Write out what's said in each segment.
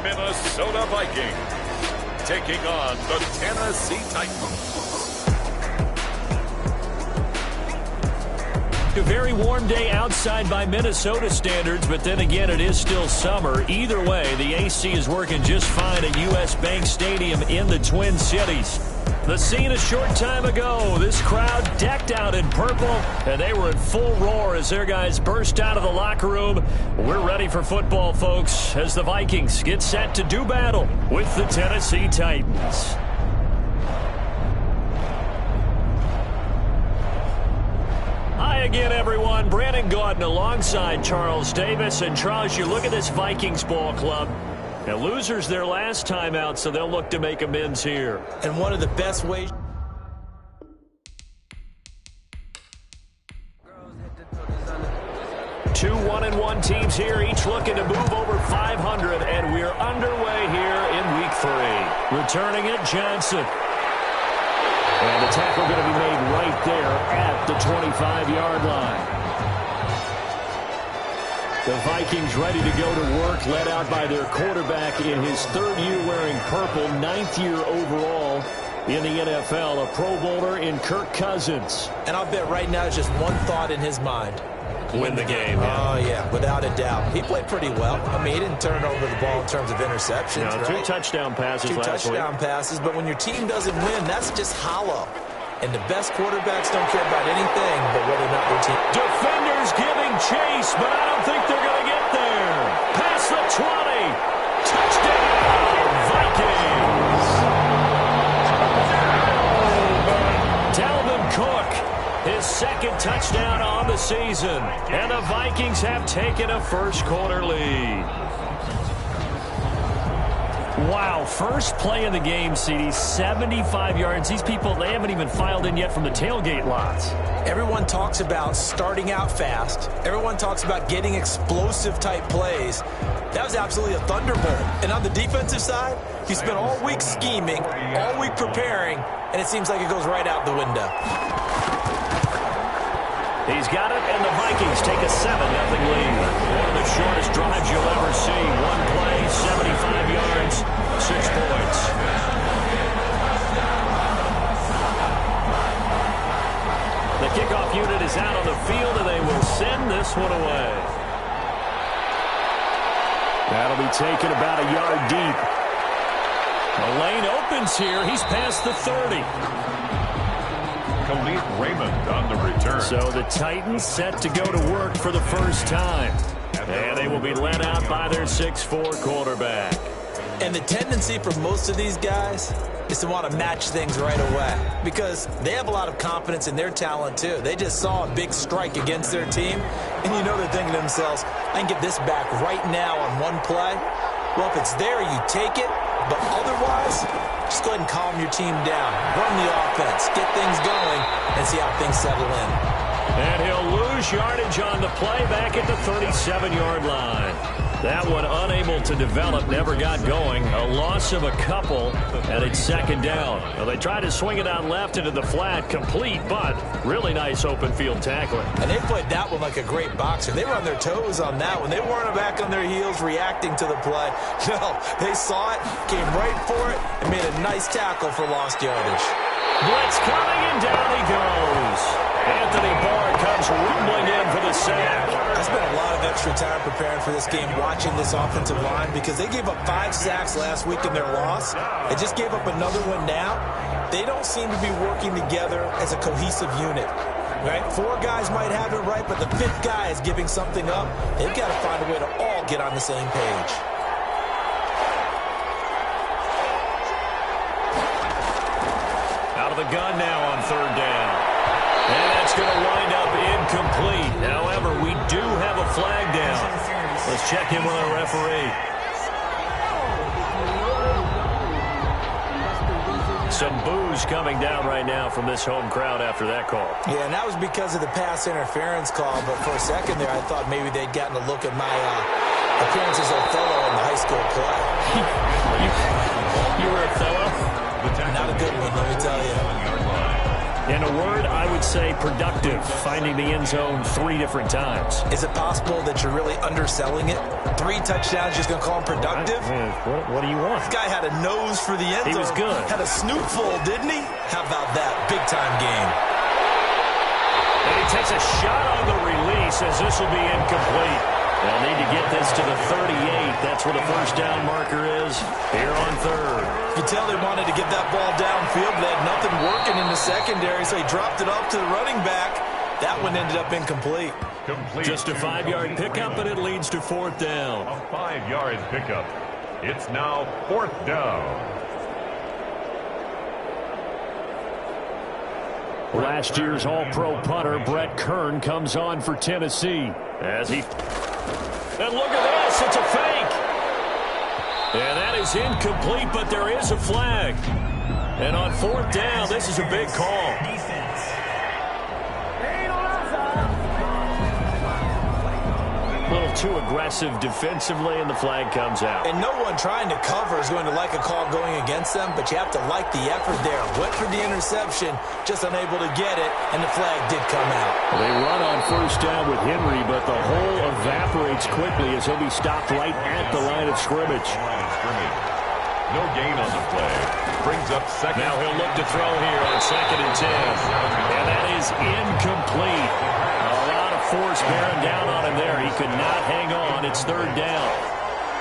Minnesota Vikings taking on the Tennessee Titans. A very warm day outside by Minnesota standards, but then again, it is still summer. Either way, the AC is working just fine at U.S. Bank Stadium in the Twin Cities. The scene a short time ago, this crowd decked out in purple, and they were in full roar as their guys burst out of the locker room. We're ready for football, folks, as the Vikings get set to do battle with the Tennessee Titans. Hi again, everyone. Brandon Gaudin alongside Charles Davis. And Charles, you look at this Vikings ball club. And losers their last time out, so they'll look to make amends here. And one of the best ways. Two 1-1 teams here, each looking to move over 500, and we're underway here in Week 3. Returning it, Johnson. And the tackle going to be made right there at the 25-yard line. The Vikings ready to go to work, led out by their quarterback in his third year wearing purple, 9th year overall in the NFL, a Pro Bowler in Kirk Cousins. And I'll bet right now it's just one thought in his mind. Win the game. Yeah. Oh, yeah, without a doubt. He played pretty well. I mean, he didn't turn over the ball in terms of interceptions. No, right? Two touchdown passes last week. Two touchdown passes, but when your team doesn't win, that's just hollow. And the best quarterbacks don't care about anything but whether or not their team. Defenders giving chase, but I don't think they're going to get there. Past the 20. Touchdown, Vikings. Dalvin Cook, his second touchdown on the season. And the Vikings have taken a first-quarter lead. Wow, first play in the game, CD, 75 yards. These people, they haven't even filed in yet from the tailgate lots. Everyone talks about starting out fast. Everyone talks about getting explosive-type plays. That was absolutely a thunderbolt. And on the defensive side, he spent all week scheming, all week preparing, and it seems like it goes right out the window. He's got it, and the Vikings take a 7-0 lead. One of the shortest drives you'll ever see. One play, 75 yards, 6 points. The kickoff unit is out on the field, and they will send this one away. That'll be taken about a yard deep. The lane opens here. He's past the 30. Khalid Raymond on the return. So the Titans set to go to work for the first time. And they will be led out by their 6'4 quarterback. And the tendency for most of these guys is to want to match things right away because they have a lot of confidence in their talent too. They just saw a big strike against their team, and you know they're thinking to themselves, I can get this back right now on one play. Well, if it's there, you take it, but otherwise, just go ahead and calm your team down. Run the offense, get things going, and see how things settle in. And he'll lose yardage on the play back at the 37-yard line. That one unable to develop, never got going. A loss of a couple, and it's second down. Well, they tried to swing it out left into the flat, complete, but really nice open field tackling. And they played that one like a great boxer. They were on their toes on that one. They weren't back on their heels reacting to the play. No, they saw it, came right for it, and made a nice tackle for lost yardage. Blitz coming, and down he goes. Anthony Barr comes rumbling in for the sack. I spent a lot of extra time preparing for this game, watching this offensive line, because they gave up 5 sacks last week in their loss. They just gave up another one now. They don't seem to be working together as a cohesive unit. Right? 4 guys might have it right, but the 5th guy is giving something up. They've got to find a way to all get on the same page. Out of the gun now on third down. And that's going to wind up incomplete. However, we do have a flag down. Let's check in with our referee. Some boos coming down right now from this home crowd after that call. Yeah, and that was because of the pass interference call. But for a second there, I thought maybe they'd gotten a look at my appearance as Othello in the high school play. You were Othello? Not a good one, let me tell you. In a word, I would say productive, finding the end zone 3 different times. Is it possible that you're really underselling it? and 3 touchdowns, just going to call him productive? What do you want? This guy had a nose for the end zone. He was good. Had a snootful, didn't he? How about that? Big-time game. And he takes a shot on the release as this will be incomplete. They'll need to get this to the 38. That's where the first down marker is here on third. You can tell they wanted to get that ball downfield, but they had nothing working in the secondary, so he dropped it off to the running back. That one ended up incomplete. Just a 5-yard pickup, and it leads to 4th down. A 5-yard pickup. It's now 4th down. Last year's All-Pro punter Brett Kern comes on for Tennessee. And look at this, it's a fake. And that is incomplete, but there is a flag. And on 4th down, this is a big call. A little too aggressive defensively, and the flag comes out. And no one trying to cover is going to like a call going against them, but you have to like the effort there. Went for the interception, just unable to get it, and the flag did come out. They run on 1st down with Henry, but the hole evaporates quickly as he'll be stopped right at the line of scrimmage. No gain on the play. Brings up second. Now he'll look to throw here on 2nd and 10. And that is incomplete. A lot of force bearing down on him there. He could not hang on. It's 3rd down.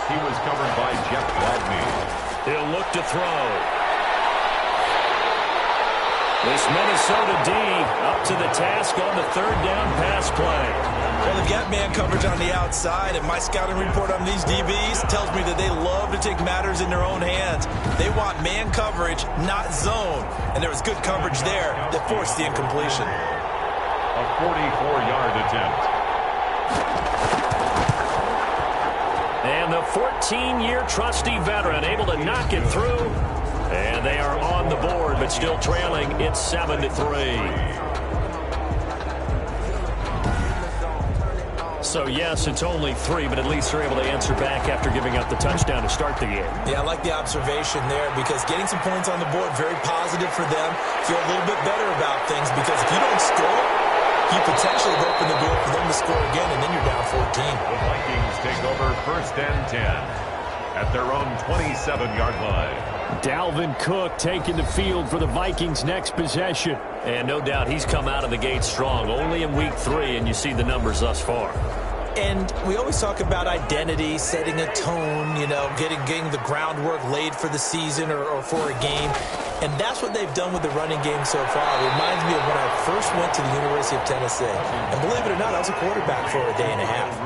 He was covered by Jeff Gladney. He'll look to throw. This Minnesota D up to the task on the 3rd down pass play. Well, they've got man coverage on the outside, and my scouting report on these DBs tells me that they love to take matters in their own hands. They want man coverage, not zone. And there was good coverage there that forced the incompletion. A 44-yard attempt. And the 14-year trusty veteran able to knock it through. And they are on the board, but still trailing. It's 7-3. So, yes, it's only 3, but at least they're able to answer back after giving up the touchdown to start the game. Yeah, I like the observation there because getting some points on the board, very positive for them. Feel a little bit better about things because if you don't score, you potentially open the door for them to score again, and then you're down 14. The Vikings take over 1st and 10 at their own 27-yard line. Dalvin Cook taking the field for the Vikings' next possession. And no doubt he's come out of the gate strong, only in week 3, and you see the numbers thus far. And we always talk about identity, setting a tone, you know, getting the groundwork laid for the season or for a game. And that's what they've done with the running game so far. It reminds me of when I first went to the University of Tennessee. And believe it or not, I was a quarterback for a day and a half.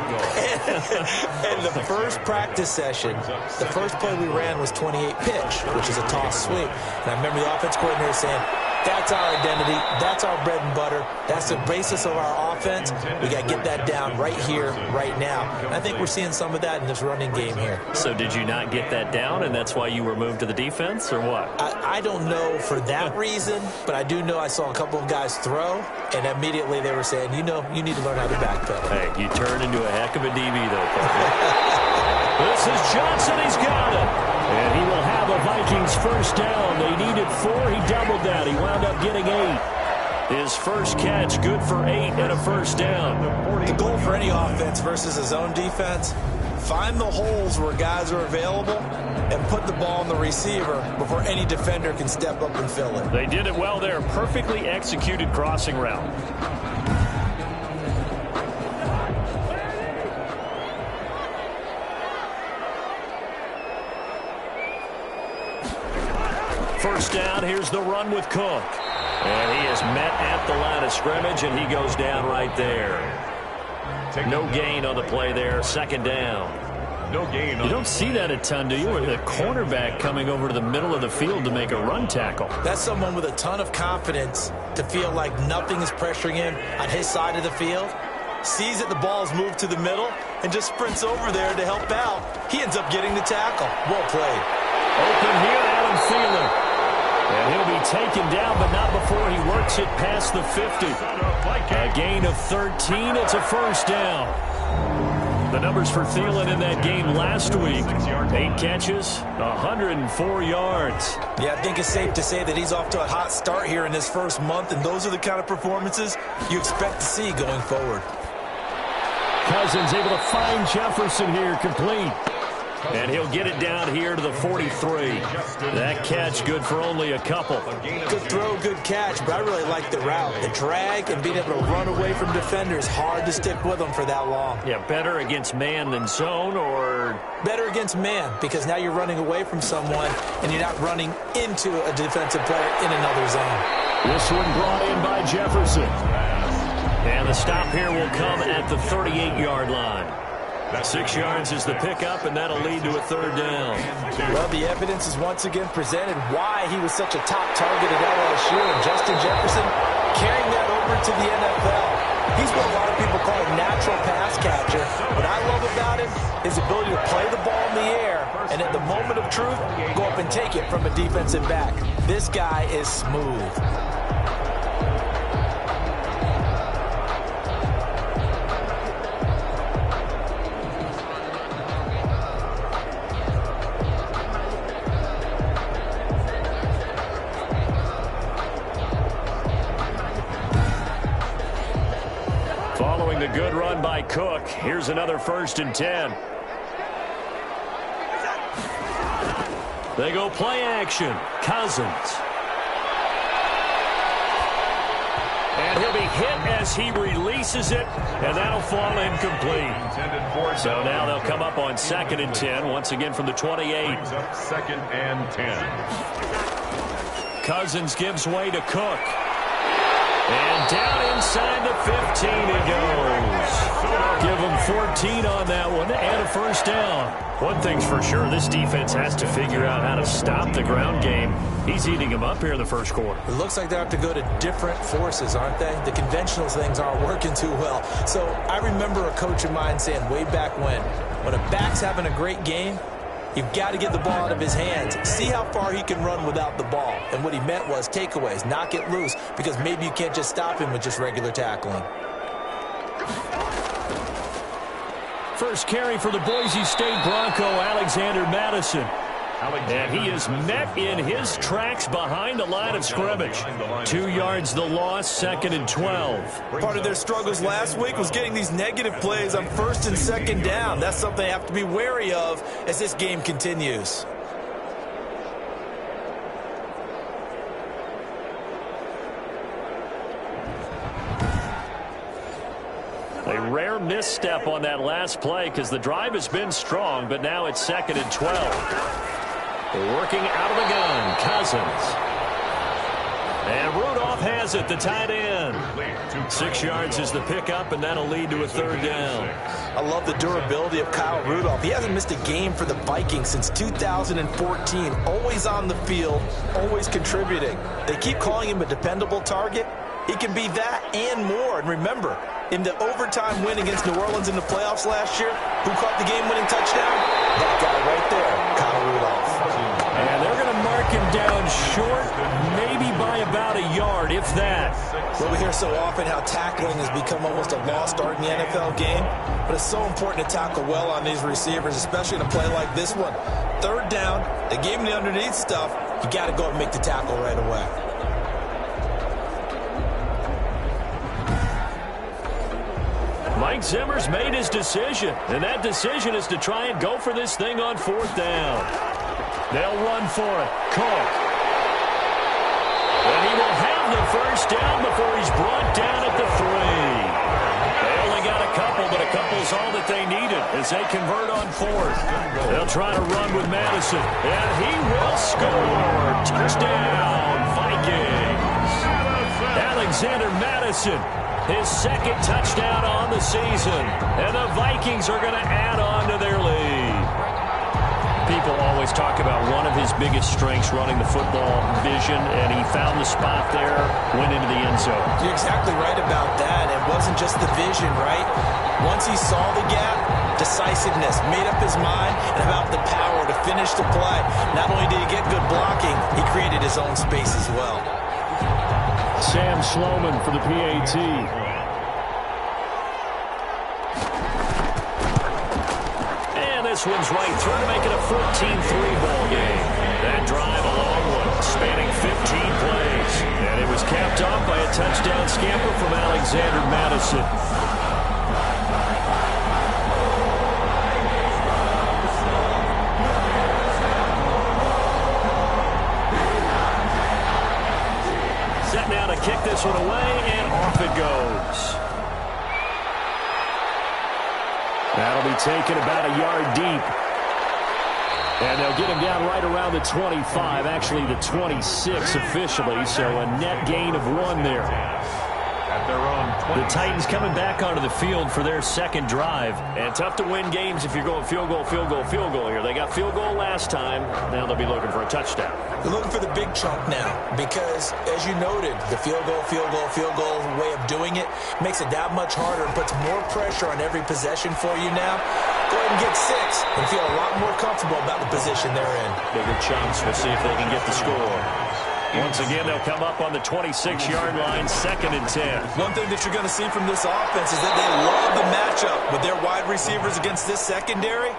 And the first practice session, the first play we ran was 28 pitch, which is a toss sweep. And I remember the offense coordinator saying, that's our identity. That's our bread and butter. That's the basis of our offense. We got to get that down right here, right now. And I think we're seeing some of that in this running game here. So did you not get that down, and that's why you were moved to the defense, or what? I don't know for that reason, but I do know I saw a couple of guys throw, and immediately they were saying, you know, you need to learn how to backpedal. Hey, you turned into a heck of a DB, though, partner. This is Johnson. He's got it. And he will have a Vikings first down. They needed 4. He doubled that. He wound up getting 8. His first catch, good for 8 and a first down. The goal for any offense versus a zone defense, find the holes where guys are available and put the ball on the receiver before any defender can step up and fill it. They did it well there. Perfectly executed crossing route. First down, here's the run with Cook. And he is met at the line of scrimmage, and he goes down right there. No gain on the play there, 2nd down. No gain. You don't see that a ton, do you? With a cornerback coming over to the middle of the field to make a run tackle. That's someone with a ton of confidence to feel like nothing is pressuring him on his side of the field. Sees that the ball is moved to the middle and just sprints over there to help out. He ends up getting the tackle. Well played. Open here, Adam Thielen. And he'll be taken down, but not before he works it past the 50. A gain of 13. It's a first down. The numbers for Thielen in that game last week: 8 catches, 104 yards. Yeah, I think it's safe to say that he's off to a hot start here in this first month, and those are the kind of performances you expect to see going forward. Cousins able to find Jefferson here, complete. And he'll get it down here to the 43. That catch good for only a couple. Good throw, good catch, but I really like the route. The drag and being able to run away from defenders, hard to stick with them for that long. Yeah, better against man than zone, or? Better against man, because now you're running away from someone and you're not running into a defensive player in another zone. This one brought in by Jefferson. And the stop here will come at the 38-yard line. 6 yards is the pickup, and that'll lead to a third down. Well, the evidence is once again presented why he was such a top target at LSU, and Justin Jefferson carrying that over to the NFL. He's what a lot of people call a natural pass catcher. What I love about him is his ability to play the ball in the air, and at the moment of truth, go up and take it from a defensive back. This guy is smooth. Following the good run by Cook, here's another 1st and 10. They go play action. Cousins. And he'll be hit as he releases it, and that'll fall incomplete. So now they'll come up on 2nd and 10, once again from the 28. 2nd and 10. Cousins gives way to Cook. And down inside the 15 he goes. Give him 14 on that one and a 1st down. One thing's for sure, this defense has to figure out how to stop the ground game. He's eating them up here in the 1st quarter. It looks like they have to go to different forces, aren't they? The conventional things aren't working too well. So I remember a coach of mine saying way back when a back's having a great game, you've got to get the ball out of his hands. See how far he can run without the ball. And what he meant was takeaways, knock it loose, because maybe you can't just stop him with just regular tackling. First carry for the Boise State Bronco, Alexander Madison. And he is met in his tracks behind the line of scrimmage. 2 yards the loss, 2nd and 12. Part of their struggles last week was getting these negative plays on 1st and 2nd down. That's something they have to be wary of as this game continues. A rare misstep on that last play because the drive has been strong, but now it's 2nd and 12. Working out of the gun, Cousins. And Rudolph has it, the tight end. 6 yards is the pickup, and that'll lead to a 3rd down. I love the durability of Kyle Rudolph. He hasn't missed a game for the Vikings since 2014. Always on the field, always contributing. They keep calling him a dependable target. He can be that and more. And remember, in the overtime win against New Orleans in the playoffs last year, who caught the game-winning touchdown? That guy right there, Kyle Rudolph. And they're going to mark him down short, maybe by about a yard, if that. Well, we hear so often how tackling has become almost a lost art in the NFL game, but it's so important to tackle well on these receivers, especially in a play like this one. 3rd down, they gave him the underneath stuff. You got to go and make the tackle right away. Mike Zimmer's made his decision, and that decision is to try and go for this thing on 4th down. They'll run for it. Cook. And he will have the 1st down before he's brought down at the 3. They only got a couple, but a couple's all that they needed as they convert on 4th. They'll try to run with Madison, and he will score. Touchdown, Vikings. Alexander Madison, his 2nd touchdown on the season, and the Vikings are going to add on to their lead. People always talk about one of his biggest strengths running the football, vision, and he found the spot there, went into the end zone. You're exactly right about that. It wasn't just the vision, right? Once he saw the gap, decisiveness, made up his mind, and about the power to finish the play. Not only did he get good blocking, he created his own space as well. Sam Sloman for the PAT. And this one's right through to make it a 14-3 ball game. That drive a long one, spanning 15 plays. And it was capped off by a touchdown scamper from Alexander Madison. one away, and off it goes. That'll be taken about a yard deep. And they'll get him down right around the 25, actually the 26 officially, so a net gain of 1 there. At their own 20. The Titans coming back onto the field for their second drive. And tough to win games if you're going field goal, field goal, field goal here. They got field goal last time. Now they'll be looking for a touchdown. They're looking for the big chunk now because, as you noted, the field goal way of doing it makes it that much harder and puts more pressure on every possession for you now. Go ahead and get 6 and feel a lot more comfortable about the position they're in. Bigger chunks. We'll see if they can get the score. Once again, they'll come up on the 26-yard line, 2nd and 10. One thing that you're going to see from this offense is that they love the matchup with their wide receivers against this secondary.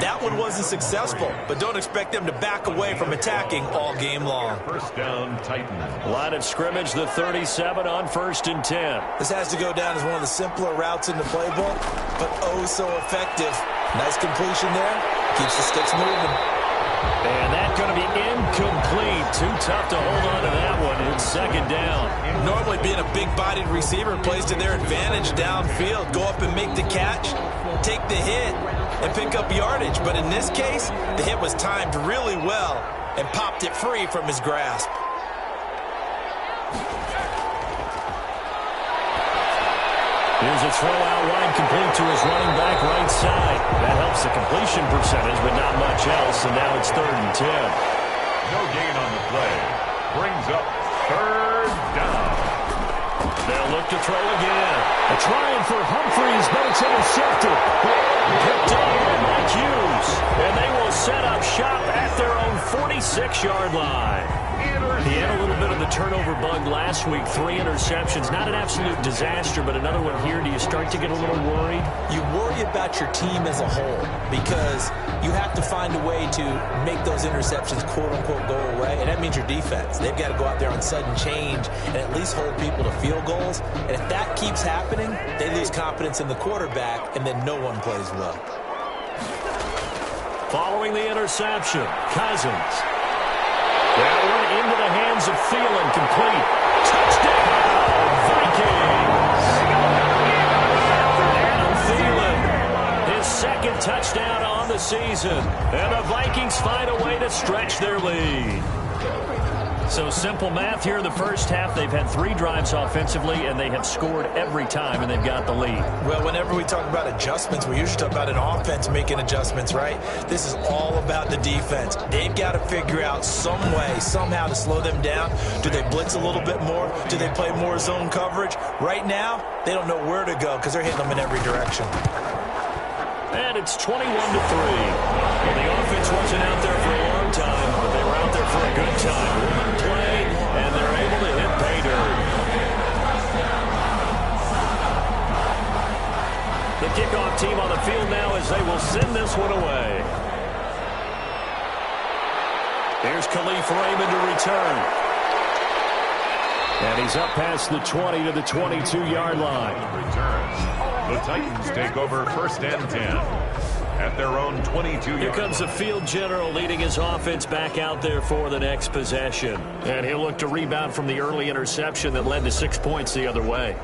That one wasn't successful, but don't expect them to back away from attacking all game long. First down, Titans. Line of scrimmage, the 37 on 1st and 10. This has to go down as one of the simpler routes in the playbook, but oh so effective. Nice completion there. Keeps the sticks moving. And that's going to be incomplete. Too tough to hold on to that one. It's 2nd down. Normally being a big-bodied receiver plays to their advantage downfield. Go up and make the catch, take the hit, and pick up yardage. But in this case, the hit was timed really well and popped it free from his grasp. Here's a throw out wide, complete to his running back right side. That helps the completion percentage, but not much else, and now it's 3rd and 10. No gain on the play. Brings up 3rd down. They'll look to throw again. A trying for Humphreys, but it's intercepted. Picked up by Hughes, and they will set up shop at their own 46-yard line. He had a little bit of the turnover bug last week, 3 interceptions. Not an absolute disaster, but another one here. Do you start to get a little worried? You worry about your team as a whole because you have to find a way to make those interceptions, quote-unquote, go away, and that means your defense. They've got to go out there on sudden change and at least hold people to field goals. And if that keeps happening, they lose confidence in the quarterback, and then no one plays well. Following the interception, Cousins. That one into the hands of Thielen, complete. Touchdown, Vikings! Adam Thielen, his 2nd touchdown on the season. And the Vikings find a way to stretch their lead. So simple math here in the first half. They've had 3 drives offensively, and they have scored every time, and they've got the lead. Well, whenever we talk about adjustments, we usually talk about an offense making adjustments, right? This is all about the defense. They've got to figure out some way, somehow to slow them down. Do they blitz a little bit more? Do they play more zone coverage? Right now, they don't know where to go because they're hitting them in every direction. And it's 21-3. Well, the offense wasn't out there for a long time, but they were out there for a good time. One play, and they're able to hit pay dirt. The kickoff team on the field now as they will send this one away. Here's Khalif Raymond to return. And he's up past the 20 to the 22-yard line. Returns. The Titans take over 1st and 10 at their own 22-yard. Here comes the field general leading his offense back out there for the next possession. And he'll look to rebound from the early interception that led to 6 points the other way.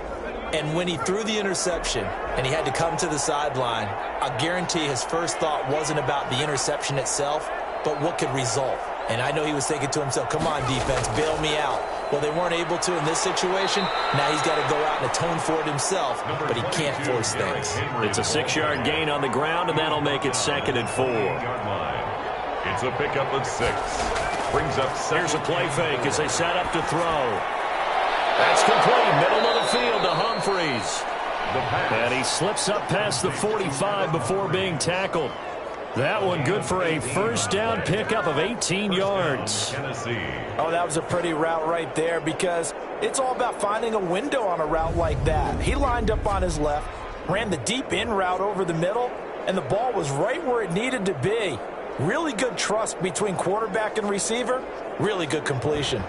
And when he threw the interception and he had to come to the sideline, I guarantee his first thought wasn't about the interception itself, but what could result. And I know he was thinking to himself, come on, defense, bail me out. Well, they weren't able to in this situation. Now he's got to go out and atone for it himself, but he can't force things. It's a 6-yard gain on the ground, and that'll make it 2nd and 4. It's a pickup of 6. Brings up 7. Here's a play fake as they set up to throw. That's complete, middle of the field to Humphreys. And he slips up past the 45 before being tackled. That one good for a first down pickup of 18 yards. Oh, that was a pretty route right there because it's all about finding a window on a route like that. He lined up on his left, ran the deep in route over the middle, and the ball was right where it needed to be. Really good trust between quarterback and receiver. Really good completion.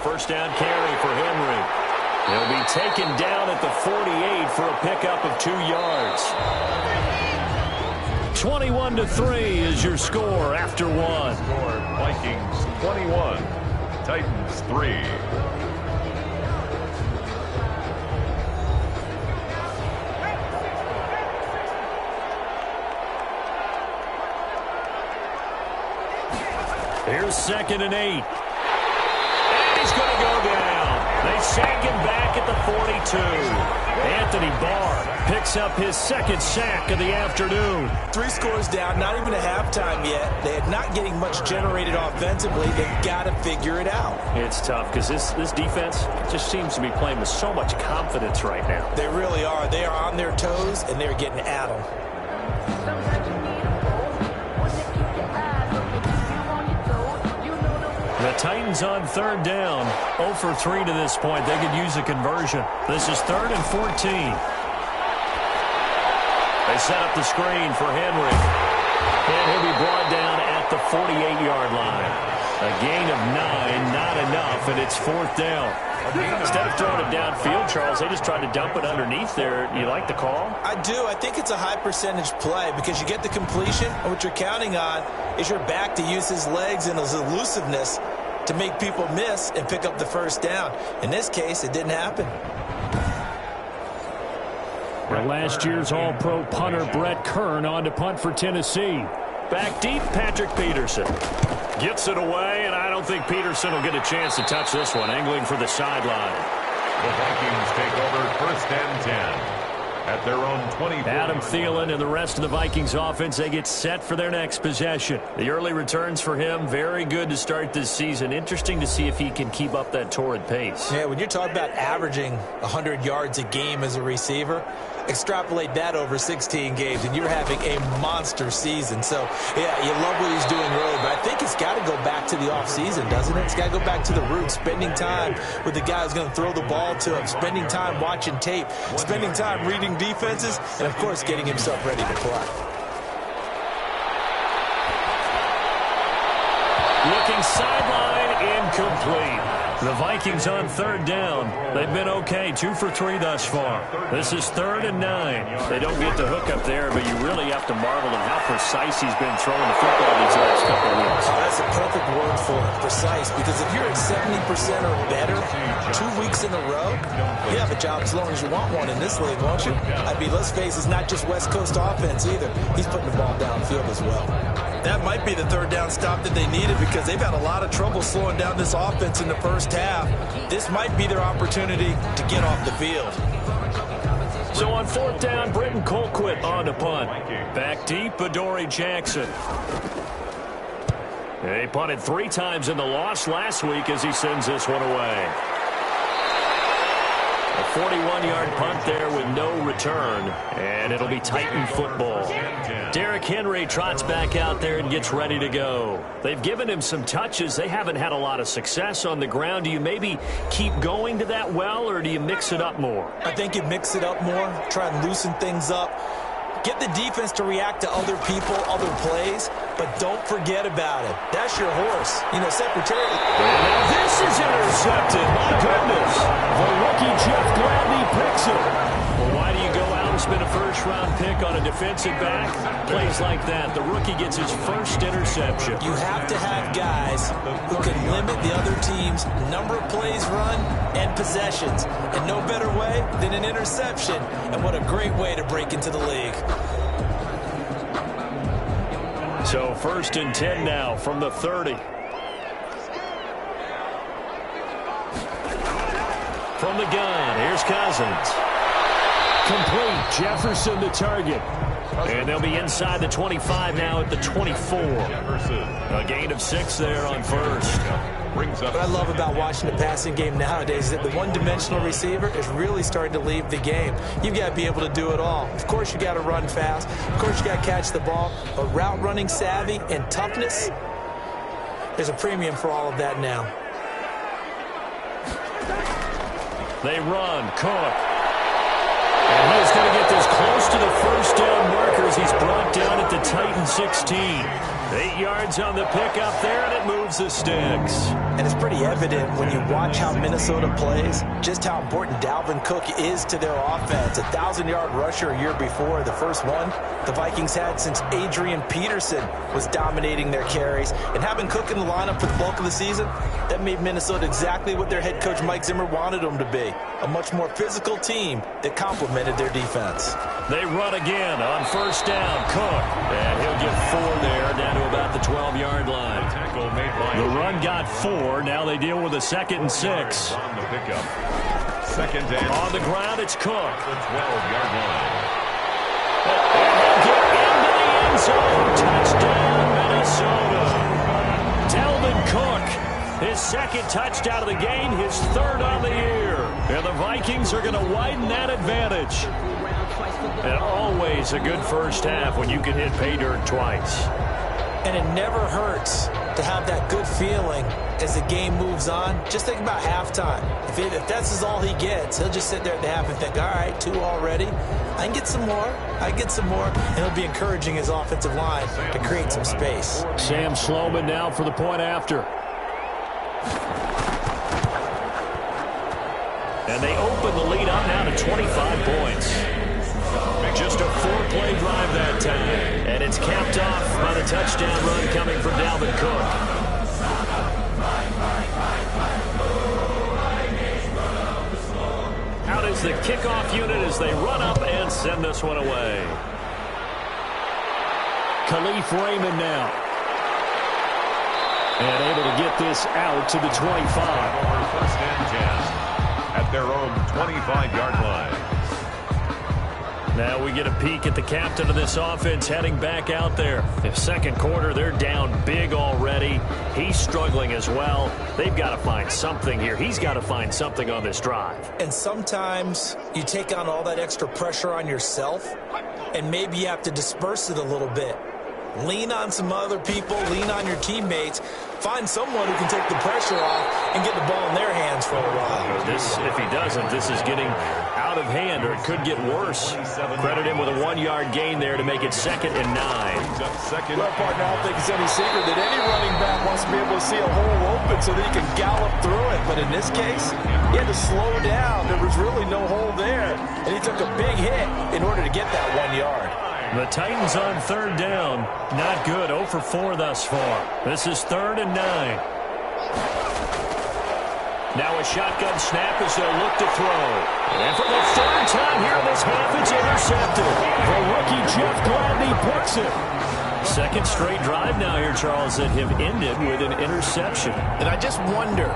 First down carry for Henry. He'll be taken down at the 48 for a pickup of 2 yards. 21-3 is your score after one. Score Vikings 21, Titans 3. Here's 2nd and 8. And he's going to go down. They sack him back at the 42. Anthony Barr picks up his 2nd sack of the afternoon. 3 scores down, not even a halftime yet. They are not getting much generated offensively. They've got to figure it out. It's tough because this defense just seems to be playing with so much confidence right now. They really are. They are on their toes, and they're getting at them. The Titans on 3rd down, 0 for 3 to this point. They could use a conversion. This is 3rd and 14. They set up the screen for Henry. And he'll be brought down at the 48-yard line. A gain of 9, not enough, and it's 4th down. Instead of throwing it downfield, Charles, they just tried to dump it underneath there. You like the call? I do. I think it's a high-percentage play because you get the completion, and what you're counting on is your back to use his legs and his elusiveness to make people miss and pick up the 1st down. In this case, it didn't happen. Last year's All-Pro punter Brett Kern on to punt for Tennessee. Back deep, Patrick Peterson. Gets it away, and I don't think Peterson will get a chance to touch this one. Angling for the sideline. The Vikings take over 1st and 10 at their own 20. Adam Thielen and the rest of the Vikings offense, they get set for their next possession. The early returns for him, very good to start this season. Interesting to see if he can keep up that torrid pace. Yeah, when you're talking about averaging 100 yards a game as a receiver, extrapolate that over 16 games, and you're having a monster season. So, yeah, you love what he's doing early, but I think it's got to go back to the offseason, doesn't it? It's got to go back to the roots, spending time with the guy who's going to throw the ball to him, spending time watching tape, spending time reading defenses, and, of course, getting himself ready to play. Looking sideline, incomplete. The Vikings on 3rd down. They've been okay, 2 for 3 thus far. This is 3rd and 9. They don't get the hook up there, but you really have to marvel at how precise he's been throwing the football these last couple of weeks. Oh, that's a perfect word for it, precise, because if you're at 70% or better 2 weeks in a row, you have a job as long as you want one in this league, won't you? I mean, let's face it, it's not just West Coast offense either. He's putting the ball downfield as well. That might be the 3rd down stop that they needed because they've had a lot of trouble slowing down this offense in the 1st half. This might be their opportunity to get off the field. So on 4th down, Britton Colquitt on to punt. Back deep, Adoree Jackson. He punted 3 times in the loss last week as he sends this one away. A 41-yard punt there with no return, and it'll be Titan football. Derrick Henry trots back out there and gets ready to go. They've given him some touches. They haven't had a lot of success on the ground. Do you maybe keep going to that well, or do you mix it up more? I think you mix it up more, try and loosen things up. Get the defense to react to other people, other plays, but don't forget about it. That's your horse. You know, Secretary. And this is intercepted. My goodness. The rookie Jeff Gladney picks it. Well, why do you go out and spend a 1st-round pick on a defensive back? Plays like that. The rookie gets his 1st interception. You have to have guys who can limit the other team's number of plays run and possessions. And no better way than an interception. And what a great way to break into the league. So 1st and 10 now from the 30. From the gun, here's Cousins. Complete. Jefferson the target. And they'll be inside the 25 now at the 24. A gain of 6 there on 1st. What I love about watching the passing game nowadays is that the one-dimensional receiver is really starting to leave the game. You've got to be able to do it all. Of course, you got to run fast. Of course, you got to catch the ball. But route running savvy and toughness, there's a premium for all of that now. They run. Cook. And he's going to get this close to the 1st down marker as he's brought down at the Titan 16. 8 yards on the pickup there, and it moves the sticks. And it's pretty evident when you watch how Minnesota plays, just how important Dalvin Cook is to their offense. 1,000-yard rusher a year before, the first one the Vikings had since Adrian Peterson was dominating their carries. And having Cook in the lineup for the bulk of the season, that made Minnesota exactly what their head coach Mike Zimmer wanted them to be, a much more physical team that complemented their defense. They run again on first down. Cook, and he'll get 4 there, down to about the 12-yard line. The run got 4. Now they deal with a 2nd and 6. On the pickup. 2nd and on the ground, it's Cook. The 12-yard line. And he'll get into the end zone. Touchdown, Minnesota. Dalvin Cook, his 2nd touchdown of the game, his 3rd on the year. And the Vikings are going to widen that advantage. And always a good first half when you can hit pay dirt twice. And it never hurts to have that good feeling as the game moves on. Just think about halftime. If that's all he gets, he'll just sit there at the half and think, all right, 2 already. I can get some more. I can get some more. And he'll be encouraging his offensive line to create some space. Sam Sloman now for the point after. And they open the lead up now to 25 points. Just a 4-play drive that time. And it's capped off by the touchdown run coming from Dalvin Cook. Out is the kickoff unit as they run up and send this one away. Khalif Raymond now. And able to get this out to the 25. First and 10 at their own 25-yard line. Now we get a peek at the captain of this offense heading back out there. If 2nd quarter, they're down big already. He's struggling as well. They've got to find something here. He's got to find something on this drive. And sometimes you take on all that extra pressure on yourself, and maybe you have to disperse it a little bit. Lean on some other people, lean on your teammates. Find someone who can take the pressure off and get the ball in their hands for a while. If he doesn't, this is getting out of hand, or it could get worse. Credit him with a 1-yard gain there to make it 2nd and 9. Well, partner, I don't think it's any secret that any running back wants to be able to see a hole open so that he can gallop through it. But in this case, he had to slow down. There was really no hole there, and he took a big hit in order to get that 1 yard. The Titans on 3rd down. Not good. 0 for 4 thus far. This is 3rd and 9. Now a shotgun snap as they'll look to throw. And for the 3rd time here in this half, it's intercepted. The rookie Jeff Gladney picks it. 2nd straight drive now here, Charles, that have ended with an interception. And I just wonder,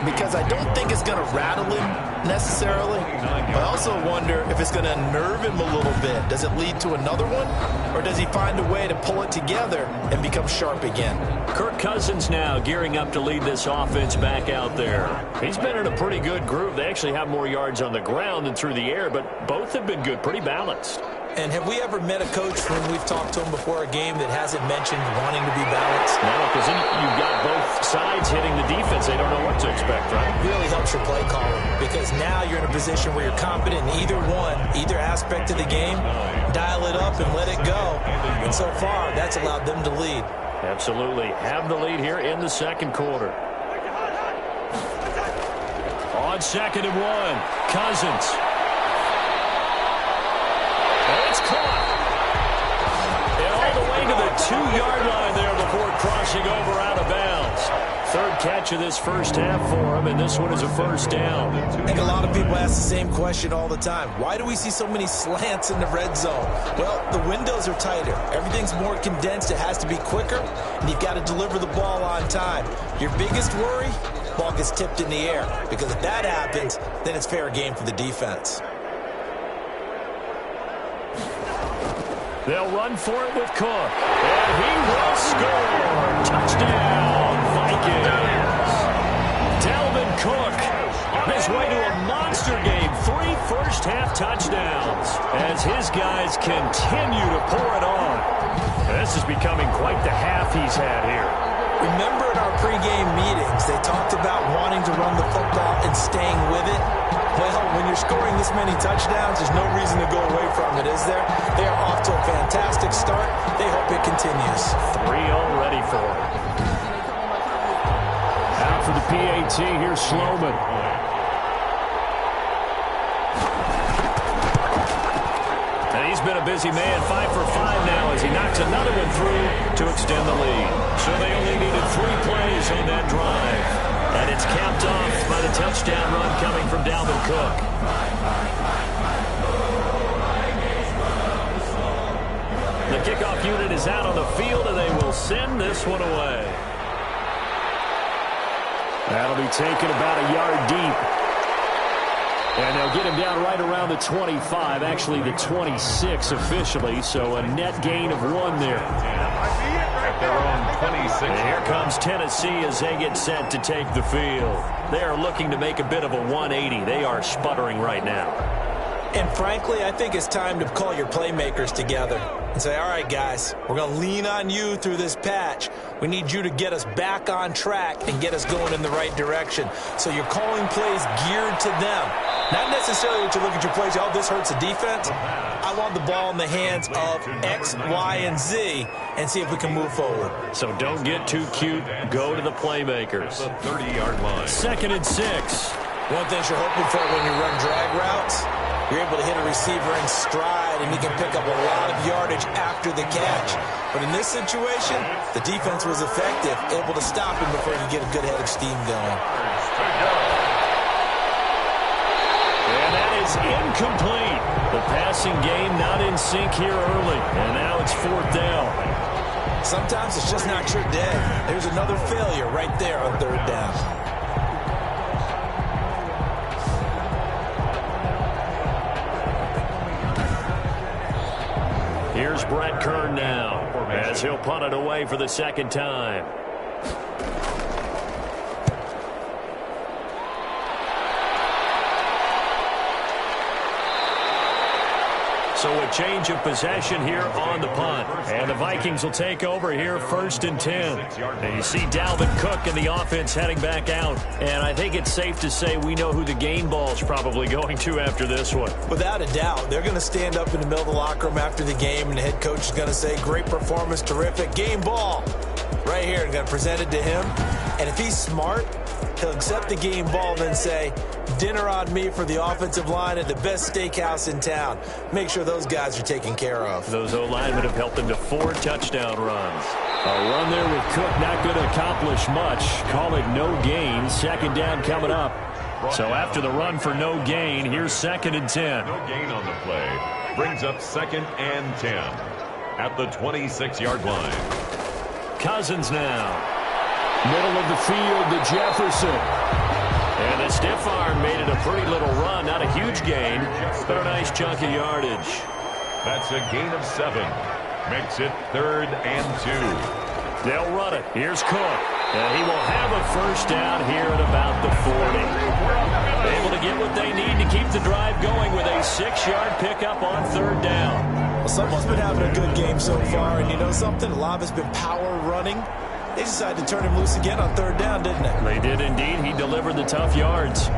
because I don't think it's going to rattle him necessarily, but I also wonder if it's going to unnerve him a little bit. Does it lead to another one? Or does he find a way to pull it together and become sharp again? Kirk Cousins now gearing up to lead this offense back out there. He's been in a pretty good group. They actually have more yards on the ground than through the air, but both have been good, pretty balanced. And have we ever met a coach when we've talked to him before a game that hasn't mentioned wanting to be balanced? No, because then you've got both sides hitting the defense. They don't know what to expect, right? It really helps your play calling, because now you're in a position where you're confident in either one, either aspect of the game. Dial it up and let it go. And so far, that's allowed them to lead. Absolutely. Have the lead here in the 2nd quarter. On 2nd and 1, Cousins. It's caught. And all the way to the 2-yard line there before crossing over out of bounds. 3rd catch of this first half for him, and this one is a 1st down. I think a lot of people ask the same question all the time. Why do we see so many slants in the red zone? Well, the windows are tighter. Everything's more condensed. It has to be quicker, and you've got to deliver the ball on time. Your biggest worry, ball gets tipped in the air, because if that happens, then it's fair game for the defense. They'll run for it with Cook. And he will score. Touchdown, Vikings. Dalvin Cook on his way to a monster game. 3 first-half touchdowns as his guys continue to pour it on. This is becoming quite the half he's had here. Remember in our pregame meetings, they talked about wanting to run the football and staying with it. Well, when you're scoring this many touchdowns, there's no reason to go away from it, is there? They are off to a fantastic start. They hope it continues. 3 already for him. Out for the PAT, here's Sloman. And he's been a busy man, 5 for 5 now as he knocks another one through to extend the lead. So they only needed 3 plays on that drive. And it's capped off by the touchdown run coming from Dalvin Cook. The kickoff unit is out on the field, and they will send this one away. That'll be taken about a yard deep. And they'll get him down right around the 25, actually the 26 officially, so a net gain of 1 there. At their own 26. And here comes Tennessee as they get set to take the field. They are looking to make a bit of a 180. They are sputtering right now. And frankly, I think it's time to call your playmakers together and say, all right, guys, we're going to lean on you through this patch. We need you to get us back on track and get us going in the right direction. So you're calling plays geared to them. Not necessarily to look at your plays, oh, this hurts the defense. I want the ball in the hands of X, Y, and Z and see if we can move forward. So don't get too cute. Go to the playmakers. The 30-yard line. 2nd and 6. One thing you're hoping for when you run drag routes, you're able to hit a receiver in stride, and he can pick up a lot of yardage after the catch. But in this situation, the defense was effective, able to stop him before he could get a good head of steam going. And that is incomplete. The passing game not in sync here early, and now it's 4th down. Sometimes it's just not your day. There's another failure right there on 3rd down. Here's Brett Kern now as he'll punt it away for the 2nd time. So a change of possession here on the punt. And the Vikings will take over here 1st and 10. And you see Dalvin Cook and the offense heading back out. And I think it's safe to say we know who the game ball's probably going to after this one. Without a doubt, they're going to stand up in the middle of the locker room after the game, and the head coach is going to say, great performance, terrific, game ball. Right here, going to present it to him. And if he's smart, he'll accept the game ball and then say, dinner on me for the offensive line at the best steakhouse in town. Make sure those guys are taken care of. Those O-linemen have helped them to 4 touchdown runs. A run there with Cook not going to accomplish much. Call it no gain. 2nd down coming up. So after the run for no gain, here's 2nd and 10. No gain on the play. Brings up 2nd and 10 at the 26-yard line. Cousins now. Middle of the field to Jefferson. And the stiff arm made it a pretty little run. Not a huge gain, but a nice chunk of yardage. That's a gain of 7. Makes it 3rd and 2. They'll run it. Here's Cook. And he will have a 1st down here at about the 40. Able to get what they need to keep the drive going with a 6-yard pickup on 3rd down. Well, someone's been having a good game so far, and you know something? A lot of it's been power running. They decided to turn him loose again on 3rd down, didn't they? They did indeed. He delivered the tough yards.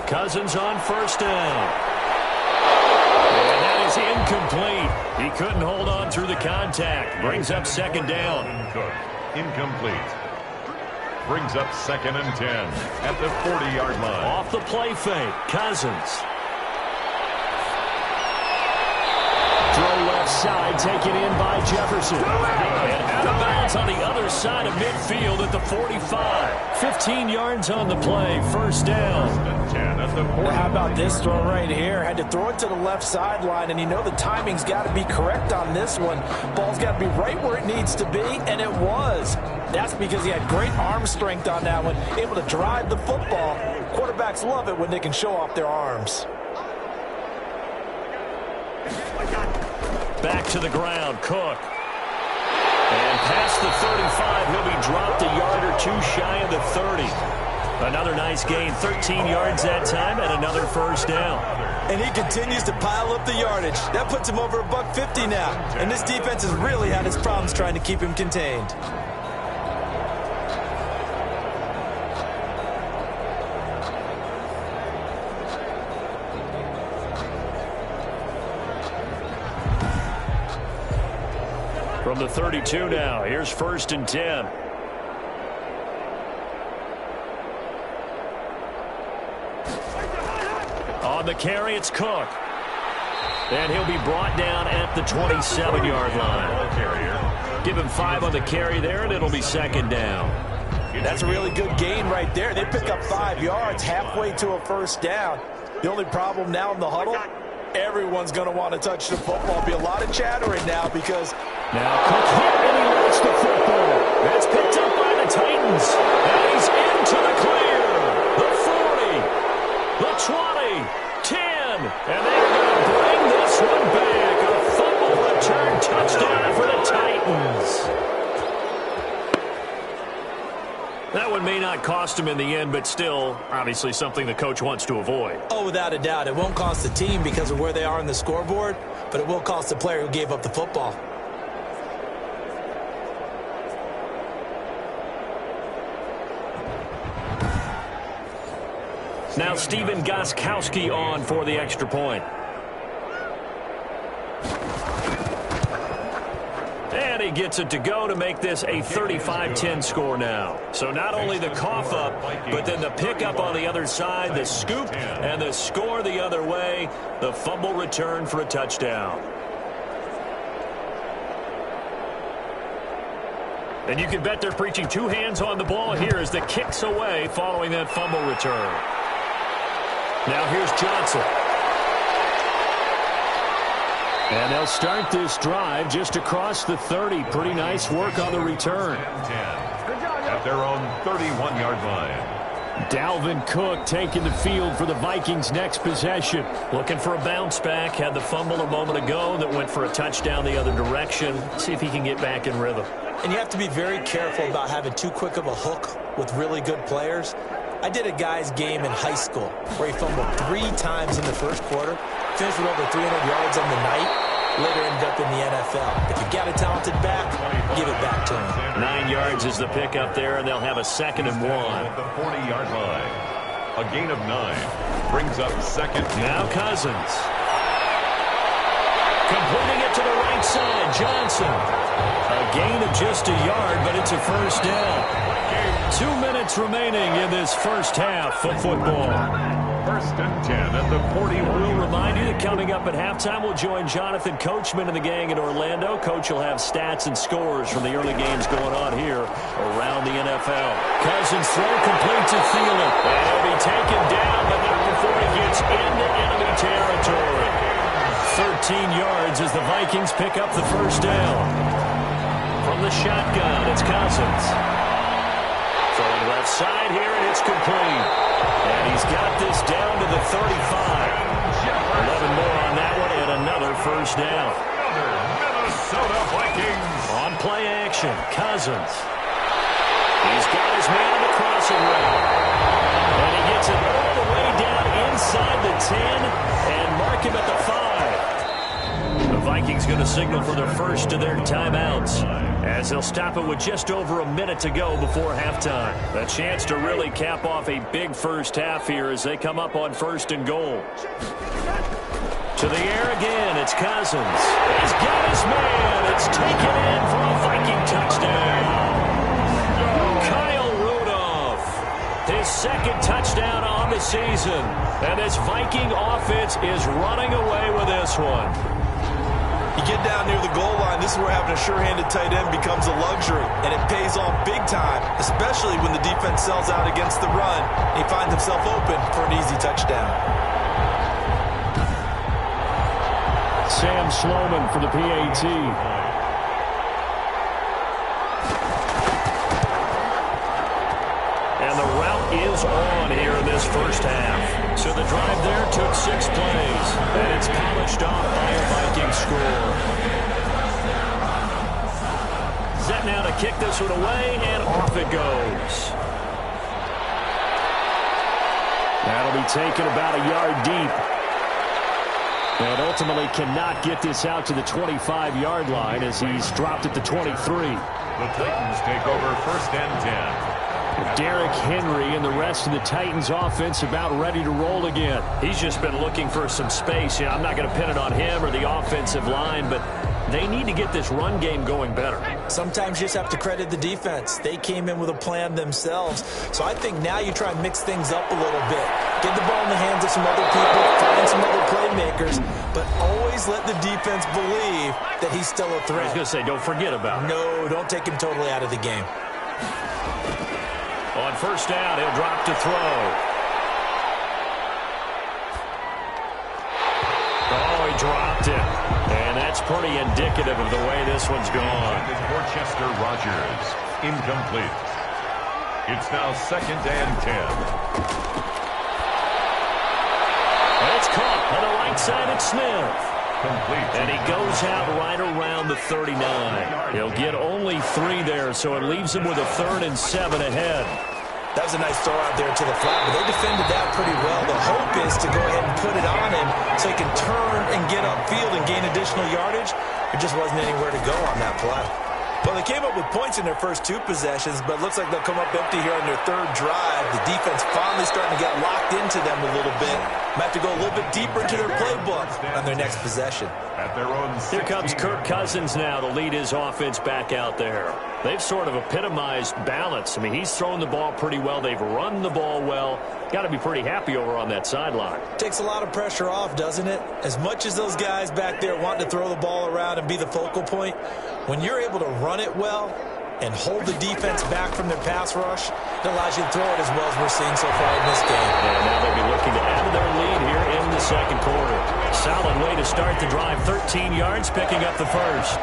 Cousins on 1st down. And that is incomplete. He couldn't hold on through the contact. Brings up 2nd down. Cook, incomplete. Brings up 2nd and 10 at the 40-yard line. Off the play fake, Cousins. Throw left side, taken in by Jefferson. And out of bounds on the other side of midfield at the 45. 15 yards on the play, 1st down. 10 at the 40. Well, how about this throw right here? Had to throw it to the left sideline, and you know the timing's got to be correct on this one. Ball's got to be right where it needs to be, and it was. That's because he had great arm strength on that one, able to drive the football. Quarterbacks love it when they can show off their arms. Back to the ground, Cook. And past the 35, he'll be dropped a yard or 2 shy of the 30. Another nice gain, 13 yards that time, and another first down. And he continues to pile up the yardage. That puts him over $150 now. And this defense has really had its problems trying to keep him contained. From the 32 now, here's 1st and 10. On the carry, it's Cook. And he'll be brought down at the 27-yard line. Give him 5 on the carry there, and it'll be 2nd down. That's a really good gain right there. They pick up 5 yards halfway to a first down. The only problem now in the huddle, everyone's going to want to touch the football. Be a lot of chattering now because... Now Cook hit, and he lost the football. That's picked up by the Titans. And he's into the clear. The 40, the 20, 10. And they're going to bring this one back. A fumble return touchdown for the Titans. That one may not cost him in the end, but still, obviously something the coach wants to avoid. Oh, without a doubt. It won't cost the team because of where they are on the scoreboard, but it will cost the player who gave up the football. Now Steven Gostkowski on for the extra point. And he gets it to go to make this a 35-10 score now. So not only the cough up, but then the pickup on the other side, the scoop, and the score the other way, the fumble return for a touchdown. And you can bet they're preaching 2 hands on the ball here as the kick's away following that fumble return. Now here's Johnson. And they'll start this drive just across the 30. Pretty nice work on the return. At their own 31-yard line. Dalvin Cook taking the field for the Vikings' next possession. Looking for a bounce back. Had the fumble a moment ago that went for a touchdown the other direction. See if he can get back in rhythm. And you have to be very careful about having too quick of a hook with really good players. I did a guy's game in high school where he fumbled 3 times in the first quarter, finished with over 300 yards on the night, later ended up in the NFL. If you've got a talented back, give it back to him. 9 yards is the pickup there, and they'll have a 2nd and 1. At the 40-yard line. A gain of 9 brings up 2nd. Now Cousins. Completing it to the right side, Johnson. A gain of just a yard, but it's a first down. 2 minutes remaining in this first half of football. 1st and 10 at the 41. We'll remind you that coming up at halftime, we'll join Jonathan Coachman and the gang in Orlando. Coach will have stats and scores from the early games going on here around the NFL. Cousins throw complete to Thielen. And he'll be taken down, but not before he gets into enemy territory. 13 yards as the Vikings pick up the first down. From the shotgun, it's Cousins. Throwing left side here, and it's complete. And he's got this down to the 35. 11 more on that one, and another first down. Minnesota Vikings. On play action, Cousins. He's got his man on the crossing route. And he gets it all the way down inside the 10 and mark him at the 5. The Vikings going to signal for their first of their timeouts as they'll stop it with just over a minute to go before halftime. A chance to really cap off a big first half here as they come up on 1st and goal. To the air again, it's Cousins. He's got his man. It's taken in for a Viking touchdown. Kyle Rudolph, his 2nd touchdown on the season. And this Viking offense is running away with this one. You get down near the goal line, this is where having a sure-handed tight end becomes a luxury, and it pays off big time, especially when the defense sells out against the run, and he finds himself open for an easy touchdown. Sam Sloman for the PAT. And the route is on here in this first half. So the drive there took 6 plays, and it's polished off by a Viking score. Set now to kick this one away, and off it goes. That'll be taken about a yard deep. And ultimately cannot get this out to the 25-yard line as he's dropped at the 23. The Titans take over 1st and 10. Derrick Henry and the rest of the Titans offense about ready to roll again. He's just been looking for some space. I'm not going to pin it on him or the offensive line, but they need to get this run game going better. Sometimes you just have to credit the defense. They came in with a plan themselves. So I think now you try and mix things up a little bit. Get the ball in the hands of some other people, find some other playmakers, but always let the defense believe that he's still a threat. I was going to say, don't forget about it. No, don't take him totally out of the game. On 1st down, he'll drop to throw. Oh, he dropped it. And that's pretty indicative of the way this one's gone. Worcester Rogers, incomplete. It's now 2nd and 10. And it's caught on the right side at Smith. Complete. And he goes out right around the 39. He'll get only 3 there, so it leaves him with a 3rd and 7 ahead. That was a nice throw out there to the flat, but they defended that pretty well. The hope is to go ahead and put it on him so he can turn and get upfield and gain additional yardage. There just wasn't anywhere to go on that play. Well, they came up with points in their first 2 possessions, but it looks like they'll come up empty here on their 3rd drive. The defense finally starting to get locked into them a little bit. Might have to go a little bit deeper into their playbook on their next possession. At their own Here comes Kirk Cousins now to lead his offense back out there. They've sort of epitomized balance. I mean, he's thrown the ball pretty well. They've run the ball well. Got to be pretty happy over on that sideline. Takes a lot of pressure off, doesn't it? As much as those guys back there want to throw the ball around and be the focal point, when you're able to run it well and hold the defense back from their pass rush, it allows you to throw it as well as we're seeing so far in this game. And now they'll be looking to add to their lead here in the 2nd quarter. Solid way to start the drive. 13 yards, picking up the 1st.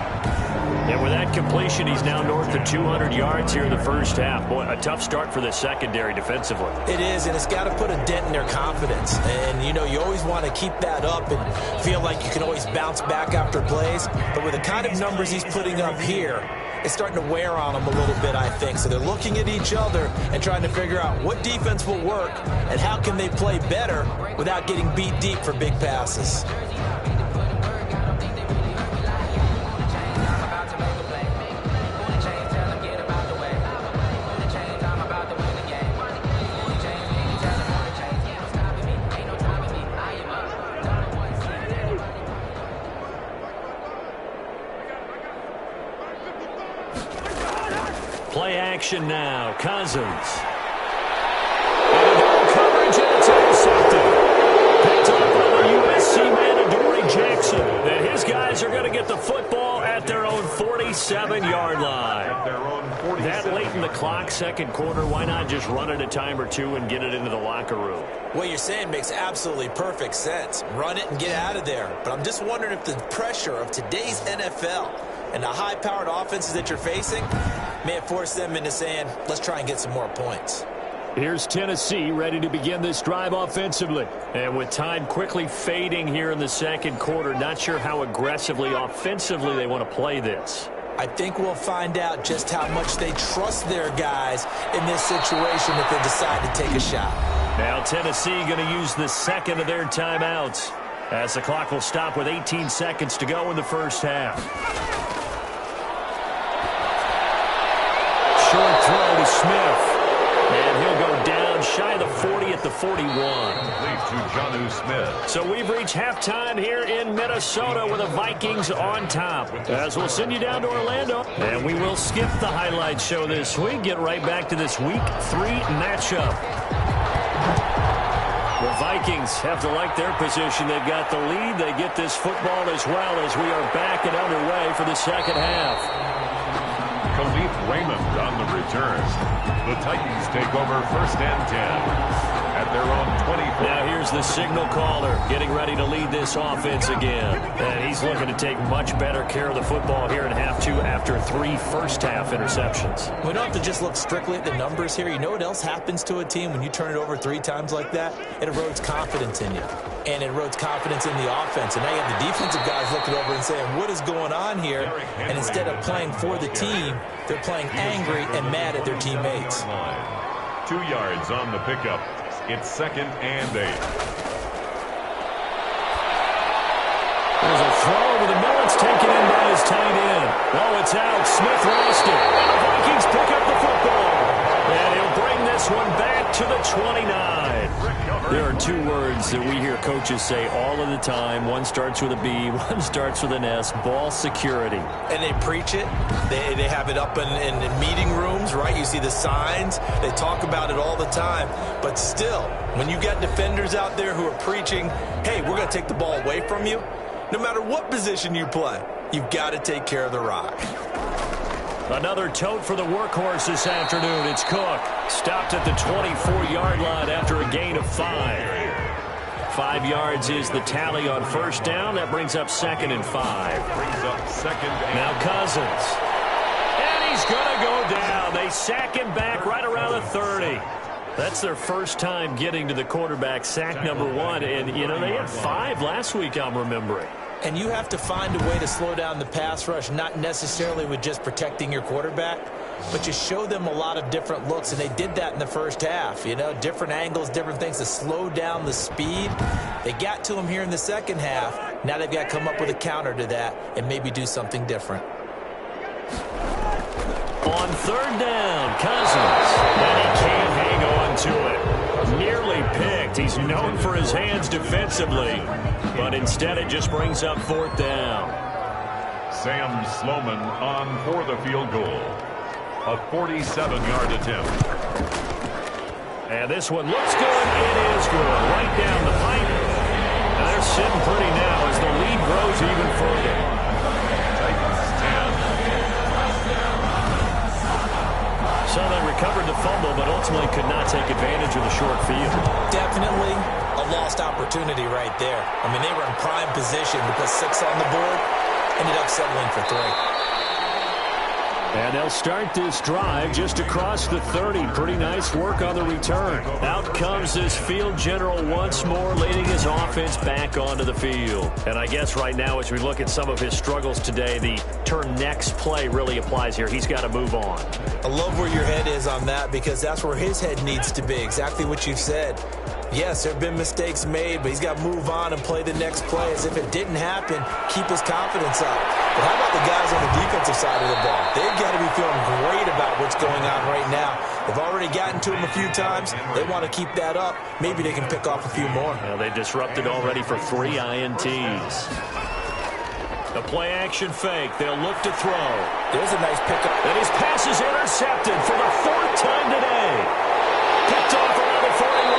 And with that completion, he's now north of 200 yards here in the 1st half. Boy, a tough start for the secondary defensively. It is, and it's got to put a dent in their confidence. And, you always want to keep that up and feel like you can always bounce back after plays. But with the kind of numbers he's putting up here, it's starting to wear on them a little bit, I think. So they're looking at each other and trying to figure out what defense will work and how can they play better without getting beat deep for big passes. Play action now. Cousins. And a coverage, and it's intercepted. Picked up by the USC man, Adoree Jackson. And his guys are going to get the football at their own 47-yard line. That late in the clock, 2nd quarter, why not just run it a time or 2 and get it into the locker room? What you're saying makes absolutely perfect sense. Run it and get out of there. But I'm just wondering if the pressure of today's NFL and the high-powered offenses that you're facing may have forced them into saying, let's try and get some more points. Here's Tennessee ready to begin this drive offensively. And with time quickly fading here in the 2nd quarter, not sure how aggressively offensively they want to play this. I think we'll find out just how much they trust their guys in this situation if they decide to take a shot. Now Tennessee going to use the 2nd of their timeouts as the clock will stop with 18 seconds to go in the 1st half. Short throw to Smith. And he'll go down shy of the 40 at the 41. Complete to Jonnu Smith. So we've reached halftime here in Minnesota with the Vikings on top. As we'll send you down to Orlando. And we will skip the highlight show this week. Get right back to this Week 3 matchup. The Vikings have to like their position. They've got the lead. They get this football as well as we are back and underway for the 2nd half. Khalif Raymond on the return. The Titans take over 1st and 10 at their own 24. Now here's the signal caller getting ready to lead this offense again. And he's looking to take much better care of the football here in half 2 after 3 first-half interceptions. We don't have to just look strictly at the numbers here. You know what else happens to a team when you turn it over 3 times like that? It erodes confidence in you. And it erodes confidence in the offense. And now you have the defensive guys looking over and saying, what is going on here? And instead of playing for the team, they're playing angry and mad at their teammates. 2 yards on the pickup. It's 2nd and 8. There's a throw over the middle. It's taken in by his tight end. Oh, it's out. Smith lost it. And the Vikings pick up the football. And he'll bring this one back to the 29. There are two words that we hear coaches say all of the time. One starts with a B, one starts with an S. Ball security. And they preach it. They have it up in meeting rooms, right? You see the signs. They talk about it all the time. But still, when you got defenders out there who are preaching, hey, we're going to take the ball away from you, no matter what position you play, you've got to take care of the rock. Another tote for the workhorse this afternoon. It's Cook. Stopped at the 24-yard line after a gain of 5. 5 yards is the tally on first down. That brings up 2nd and 5. Brings up 2nd and now Cousins. And he's going to go down. They sack him back right around the 30. That's their first time getting to the quarterback, sack number 1. And, you know, they had 5 last week, I'm remembering. And you have to find a way to slow down the pass rush, not necessarily with just protecting your quarterback, but you show them a lot of different looks, and they did that in the first half. You know, different angles, different things to slow down the speed. They got to him here in the second half. Now they've got to come up with a counter to that and maybe do something different. On third down, Cousins. And he can't hang on to it. Nearly picked. He's known for his hands defensively, but instead it just brings up 4th down. Sam Sloman on for the field goal. A 47-yard attempt. And this one looks good. It is good. Right down the pipe. And they're sitting pretty now as the lead grows even further. Titans 10. So they recovered the fumble, but ultimately could not take advantage of the short field. Definitely a lost opportunity right there. I mean, they were in prime position because 6 on the board, ended up settling for 3. And they'll start this drive just across the 30. Pretty nice work on the return. Out comes this field general once more, leading his offense back onto the field. And I guess right now, as we look at some of his struggles today, the turn next play really applies here. He's got to move on. I love where your head is on that because that's where his head needs to be. Exactly what you said. Yes, there have been mistakes made, but he's got to move on and play the next play as if it didn't happen. Keep his confidence up. But how about the guys on the defensive side of the ball? They've got to be feeling great about what's going on right now. They've already gotten to him a few times. They want to keep that up. Maybe they can pick off a few more. Well, they disrupted already for 3 INTs. The play-action fake. They'll look to throw. There's a nice pickup. And his pass is intercepted for the 4th time today. Picked off around the 41.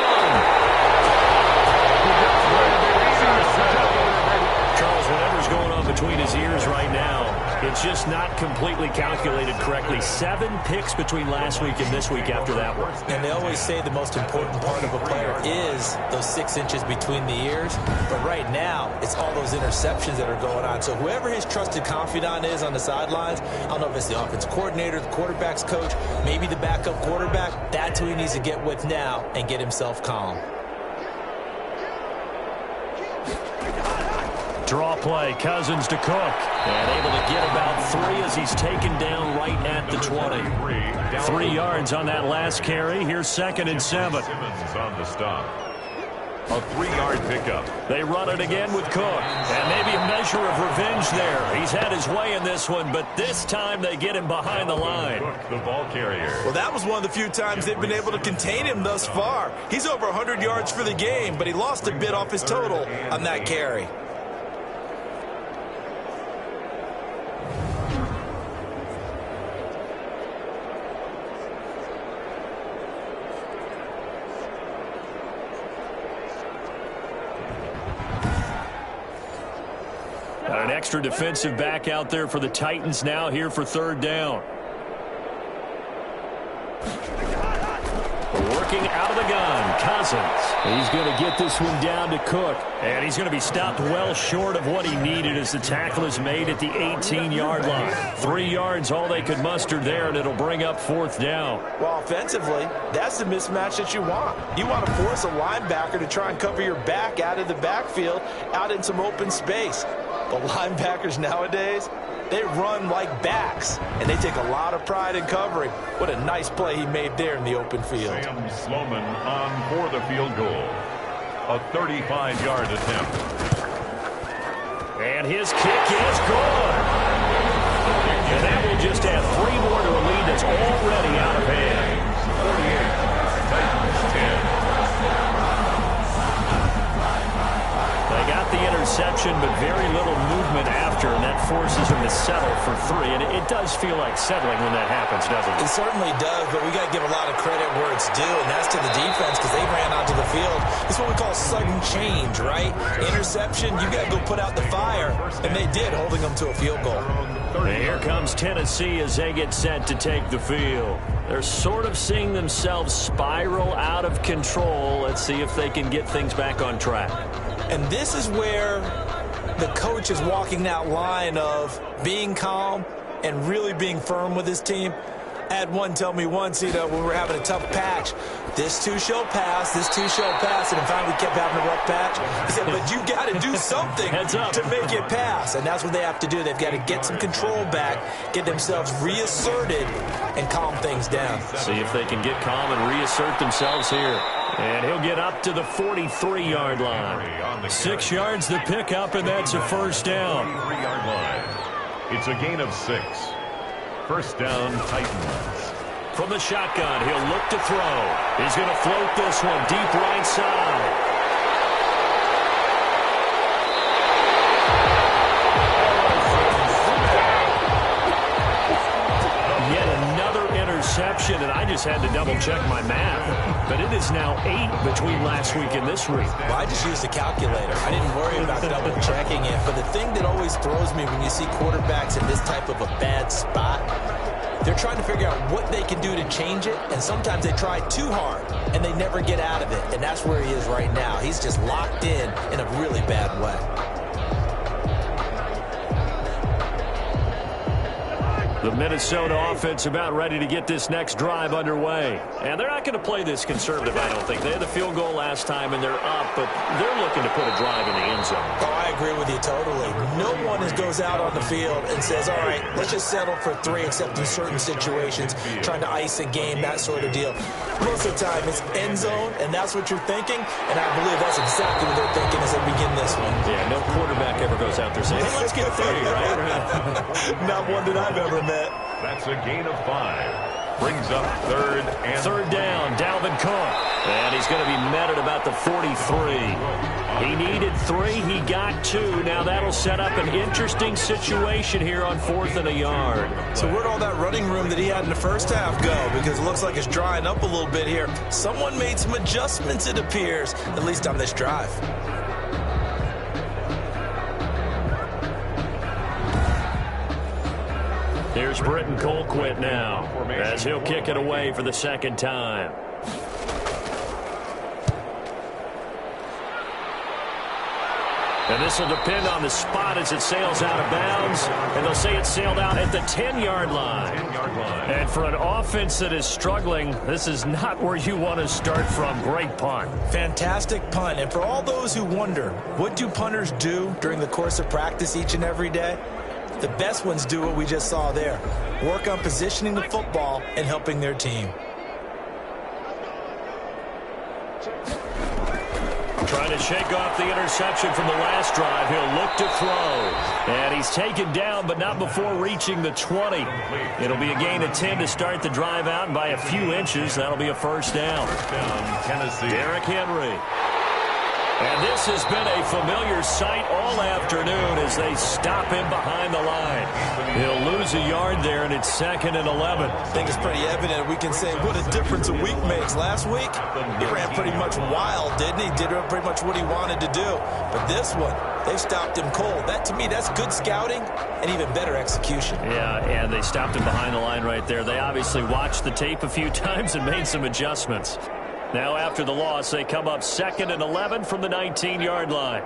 Charles, whatever's going on between his ears right now, it's just not completely calculated correctly. 7 picks between last week and this week after that one. And they always say the most important part of a player is those 6 inches between the ears. But right now, it's all those interceptions that are going on. So whoever his trusted confidant is on the sidelines, I don't know if it's the offensive coordinator, the quarterback's coach, maybe the backup quarterback, that's who he needs to get with now and get himself calm. Draw play, Cousins to Cook. And able to get about 3 as he's taken down right at the 20. 3 yards on that last carry. Here's 2nd and 7. Simmons on the stop. A 3-yard pickup. They run it again with Cook. And maybe a measure of revenge there. He's had his way in this one, but this time they get him behind the line. Cook, the ball carrier. Well, that was one of the few times they've been able to contain him thus far. He's over 100 yards for the game, but he lost a bit off his total on that carry. An extra defensive back out there for the Titans now here for 3rd down. Working out of the gun, Cousins. He's going to get this one down to Cook. And he's going to be stopped well short of what he needed as the tackle is made at the 18-yard line. 3 yards, all they could muster there, and it'll bring up 4th down. Well, offensively, that's the mismatch that you want. You want to force a linebacker to try and cover your back out of the backfield, out in some open space. The linebackers nowadays, they run like backs, and they take a lot of pride in covering. What a nice play he made there in the open field. Sam Sloman on for the field goal. A 35-yard attempt. And his kick is good. And that will just add 3 more to a lead that's already out of hand. 48, Titans 10. They got the interception, but very little movement after, and that forces them to settle for 3. And it does feel like settling when that happens, doesn't it? It certainly does, but we got to give a lot of credit where it's due, and that's to the defense because they ran onto the field. It's what we call sudden change, right? Interception, you got to go put out the fire, and they did, holding them to a field goal. And here comes Tennessee as they get set to take the field. They're sort of seeing themselves spiral out of control. Let's see if they can get things back on track. And this is where the coach is walking that line of being calm and really being firm with his team. I had one tell me once, when we were having a tough patch, this too shall pass, this too shall pass, and finally we kept having a rough patch. He said, but you got to do something to make it pass, and that's what they have to do. They've got to get some control back, get themselves reasserted, and calm things down. See if they can get calm and reassert themselves here. And he'll get up to the 43-yard line. 6 yards to pick up, and that's a first down. 43-yard line. It's a gain of 6. First down, Titans. From the shotgun, he'll look to throw. He's going to float this one deep right side. Yet another interception, and I just had to double-check my math. But it is now 8 between last week and this week. Well, I just used a calculator. I didn't worry about double-checking it. But the thing that always throws me when you see quarterbacks in this type of a bad spot, they're trying to figure out what they can do to change it, and sometimes they try too hard, and they never get out of it. And that's where he is right now. He's just locked in a really bad way. The Minnesota offense about ready to get this next drive underway. And they're not going to play this conservative, I don't think. They had the field goal last time, and they're up, but they're looking to put a drive in the end zone. Oh, I agree with you totally. No one goes out on the field and says, all right, let's just settle for 3, except in certain situations, trying to ice a game, that sort of deal. Most of the time, it's end zone, and that's what you're thinking, and I believe that's exactly what they're thinking as they begin this one. Yeah, no quarterback ever goes out there saying, hey, let's get 3, right? Not one that I've ever met. That's a gain of 5. Brings up third down, Dalvin Cook. And he's going to be met at about the 43. He needed 3. He got 2. Now that'll set up an interesting situation here on 4th and a yard. So where'd all that running room that he had in the first half go? Because it looks like it's drying up a little bit here. Someone made some adjustments, it appears, at least on this drive. Here's Britton Colquitt now as he'll kick it away for the second time. And this will depend on the spot as it sails out of bounds. And they'll say it sailed out at the 10-yard line. And for an offense that is struggling, this is not where you want to start from. Great punt. Fantastic punt. And for all those who wonder, what do punters do during the course of practice each and every day? The best ones do what we just saw there. Work on positioning the football and helping their team. Trying to shake off the interception from the last drive. He'll look to throw. And he's taken down, but not before reaching the 20. It'll be a gain of 10 to start the drive out, and by a few inches, that'll be a first down. Tennessee. Derrick Henry. And this has been a familiar sight all afternoon as they stop him behind the line. He'll lose a yard there, and it's 2nd and 11. I think it's pretty evident. We can say what a difference a week makes. Last week, he ran pretty much wild, didn't he? Did pretty much what he wanted to do. But this one, they stopped him cold. That, to me, that's good scouting and even better execution. Yeah, and they stopped him behind the line right there. They obviously watched the tape a few times and made some adjustments. Now after the loss, they come up 2nd and 11 from the 19-yard line.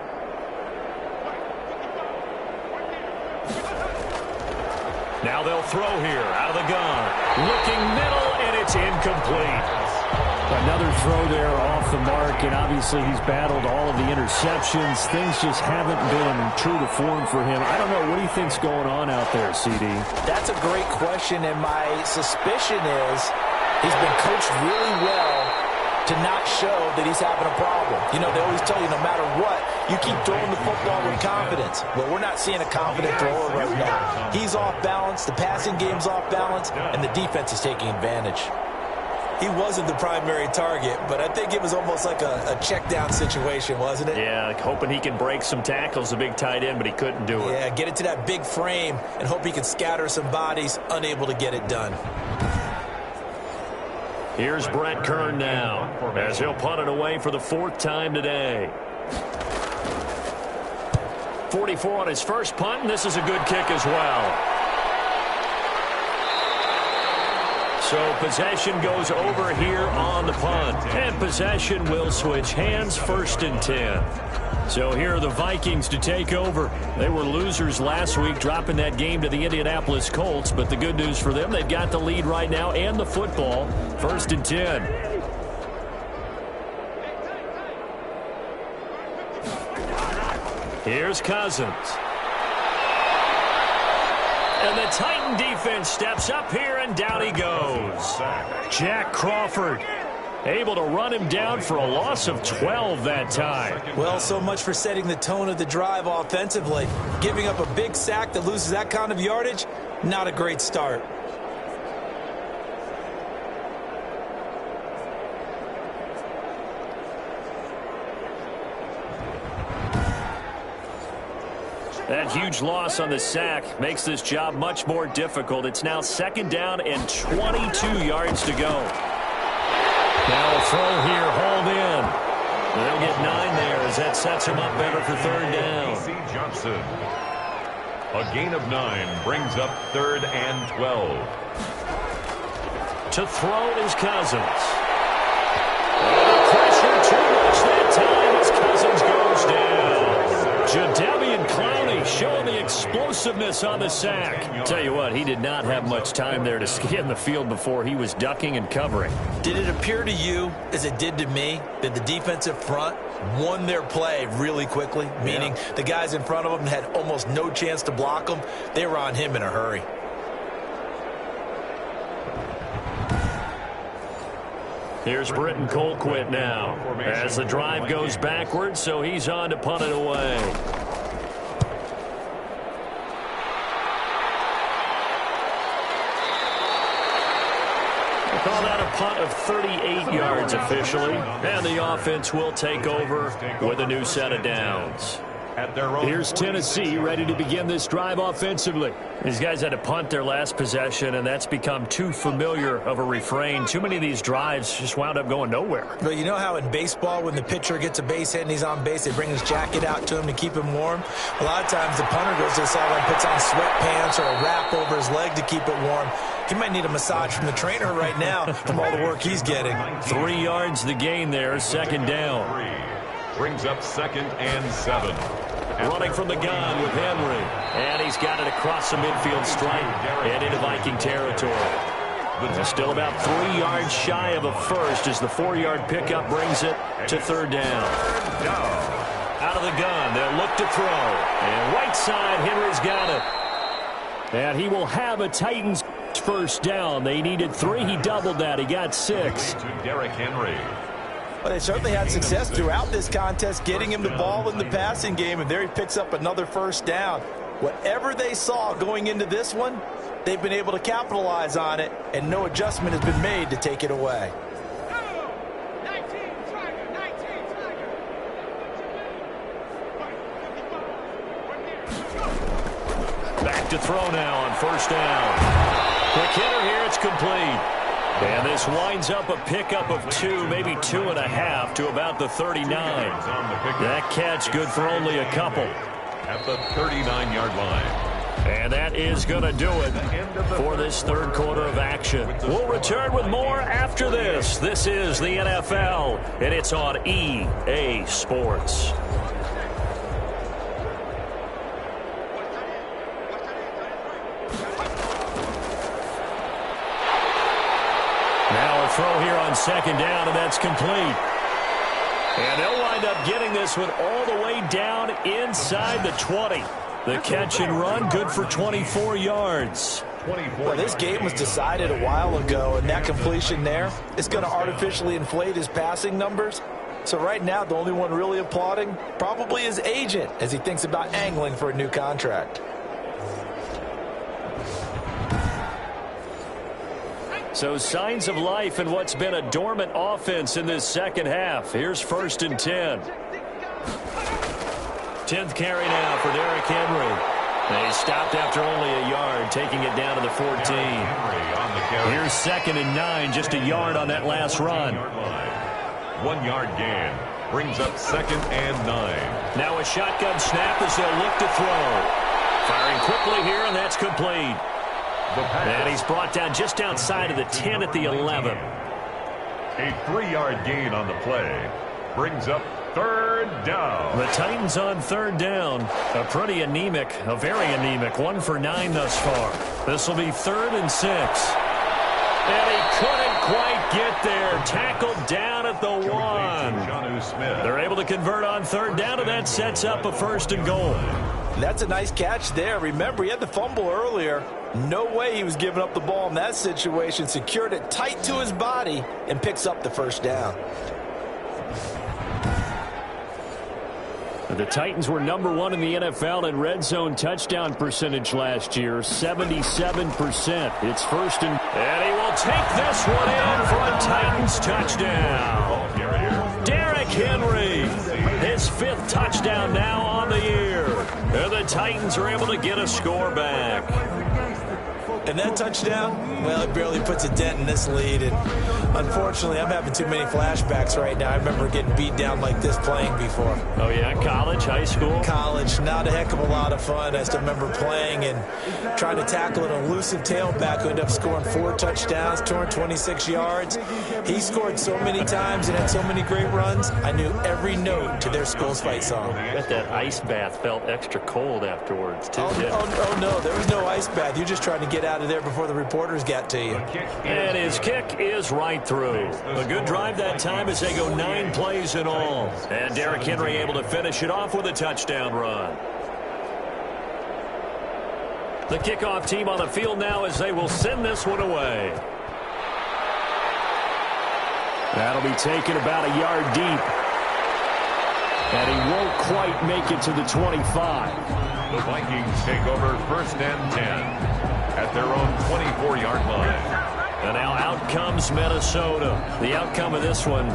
Now they'll throw here out of the gun. Looking middle, and it's incomplete. Another throw there off the mark, and obviously he's battled all of the interceptions. Things just haven't been true to form for him. I don't know. What do you think's going on out there, CD? That's a great question, and my suspicion is he's been coached really well to not show that he's having a problem. You know, they always tell you no matter what, you keep throwing the football with confidence. Well, we're not seeing a confident thrower right now. He's off balance, the passing game's off balance, and the defense is taking advantage. He wasn't the primary target, but I think it was almost like a check down situation, wasn't it? Yeah, hoping he can break some tackles, the big tight end, but he couldn't do it. Yeah, get it to that big frame and hope he can scatter some bodies, unable to get it done. Here's Brett Kern now, as he'll punt it away for the 4th time today. 44 on his first punt, and this is a good kick as well. So possession goes over here on the punt. And possession will switch hands, 1st and 10. So here are the Vikings to take over. They were losers last week, dropping that game to the Indianapolis Colts. But the good news for them, they've got the lead right now and the football. 1st and 10. Here's Cousins. And the Titan defense steps up here, and down he goes. Jack Crawford able to run him down for a loss of 12 that time. Well, so much for setting the tone of the drive offensively. Giving up a big sack that loses that kind of yardage, not a great start. That huge loss on the sack makes this job much more difficult. It's now 2nd down and 22 yards to go. Now a throw here, hauled in. They'll get 9 there as that sets him up better for 3rd down. Johnson. A gain of 9 brings up 3rd and 12. To throw is Cousins. Pressure too much that time as Cousins goes down. Jadeveon Clowney showing the explosiveness on the sack. Tell you what, he did not have much time there to scan the field before he was ducking and covering. Did it appear to you, as it did to me, that the defensive front won their play really quickly? Meaning the guys in front of them had almost no chance to block him. They were on him in a hurry. Here's Britton Colquitt now as the drive goes backwards, so he's on to punt it away. They call that a punt of 38 yards officially, and the offense will take over with a new set of downs. Here's Tennessee ready to begin this drive offensively. These guys had to punt their last possession, and that's become too familiar of a refrain. Too many of these drives just wound up going nowhere. But you know how in baseball, when the pitcher gets a base hit and he's on base, they bring his jacket out to him to keep him warm? A lot of times the punter goes to the sideline, puts on sweatpants or a wrap over his leg to keep it warm. He might need a massage from the trainer right now from all the work he's getting. 3 yards the gain there, 2nd down. Brings up 2nd and 7. Running from the gun with Henry. And he's got it across the midfield stripe and into Viking territory. But still about 3 yards shy of a first as the 4-yard pickup brings it to 3rd down. Out of the gun, they'll look to throw. And right side, Henry's got it. And he will have a Titans first down. They needed 3. He doubled that. He got 6. To Derrick Henry. Well, they certainly had success throughout this contest getting him the ball in the passing game, and there he picks up another 1st down. Whatever they saw going into this one, they've been able to capitalize on it, and no adjustment has been made to take it away. Back to throw now on 1st down. Quick hitter here, it's complete. And this winds up a pickup of 2, maybe 2.5 to about the 39. That catch good for only a couple. At the 39-yard line. And that is going to do it for this 3rd quarter of action. We'll return with more after this. This is the NFL, and it's on EA Sports. Now a throw here on 2nd down, and that's complete. And they'll wind up getting this one all the way down inside the 20. The catch and run, good for 24 yards. 24. Well, this game was decided a while ago, and that completion there is going to artificially inflate his passing numbers. So right now, the only one really applauding probably his agent as he thinks about angling for a new contract. So signs of life in what's been a dormant offense in this second half. Here's 1st and 10. 10th carry now for Derrick Henry. He stopped after only a yard, taking it down to the 14. Here's 2nd and 9, just a yard on that last run. 1 yard gain brings up 2nd and 9. Now a shotgun snap as they'll look to throw. Firing quickly here, and that's complete. And he's brought down just outside of the 10 at the 11. A 3-yard gain on the play brings up 3rd down. The Titans on 3rd down. A pretty anemic, a very anemic 1 for 9 thus far. This will be 3rd and 6. And he couldn't quite get there. Tackled down at the 1. They're able to convert on 3rd down, and that sets up a 1st and goal. That's a nice catch there. Remember, he had the fumble earlier. No way he was giving up the ball in that situation. Secured it tight to his body and picks up the 1st down. The Titans were number 1 in the NFL in red zone touchdown percentage last year, 77%. It's 1st and he will take this one in for a Titans touchdown. Derrick Henry, his 5th touchdown now on the year. And the Titans are able to get a score back. And that touchdown, well, it barely puts a dent in this lead. And unfortunately, I'm having too many flashbacks right now. I remember getting beat down like this playing before. Oh, yeah? College, high school? College, not a heck of a lot of fun. I still remember playing and trying to tackle an elusive tailback who ended up scoring 4 touchdowns, 226 yards. He scored so many times and had so many great runs, I knew every note to their Skulls Fight song. I bet that ice bath felt extra cold afterwards, too. Oh, no, there was no ice bath. You're just trying to get out of there before the reporters got to you. And his kick is right through. A good drive that time as they go 9 plays in all. And Derrick Henry able to finish it off with a touchdown run. The kickoff team on the field now as they will send this one away. That'll be taken about a yard deep. And he won't quite make it to the 25. The Vikings take over 1st and 10 at their own 24-yard line. And now out comes Minnesota. The outcome of this one,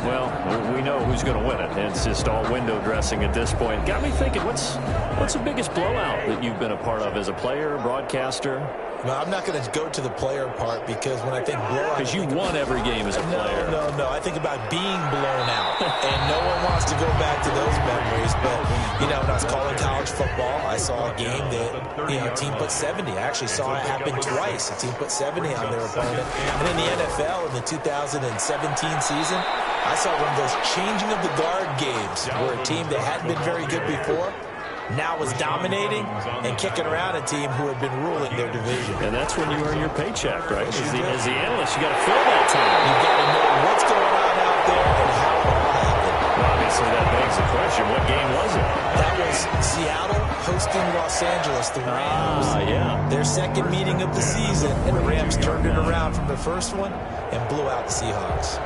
well, we know who's going to win it. It's just all window dressing at this point. Got me thinking, what's the biggest blowout that you've been a part of as a player, broadcaster? No, I'm not going to go to the player part because when I think blowout... Because you won every game as a player. No. I think about being blown out. And no one wants to go back to those memories. But, you know, when I was calling college football, I saw a game that, you know, a team put 70. I actually saw it happen twice. A team put 70 on their opponent. And in the NFL, in the 2017 season, I saw one of those changing of the guard games where a team that hadn't been very good before now was dominating and kicking around a team who had been ruling their division. And that's when you earn your paycheck, right? As the analyst, you got to fill that time. You got to know what's going on out there and how it will happen. Well, obviously, that begs the question, what game was it? That was Seattle hosting Los Angeles, the Rams. Yeah. Their second meeting of the season, and the Rams turned it around from the first one and blew out the Seahawks.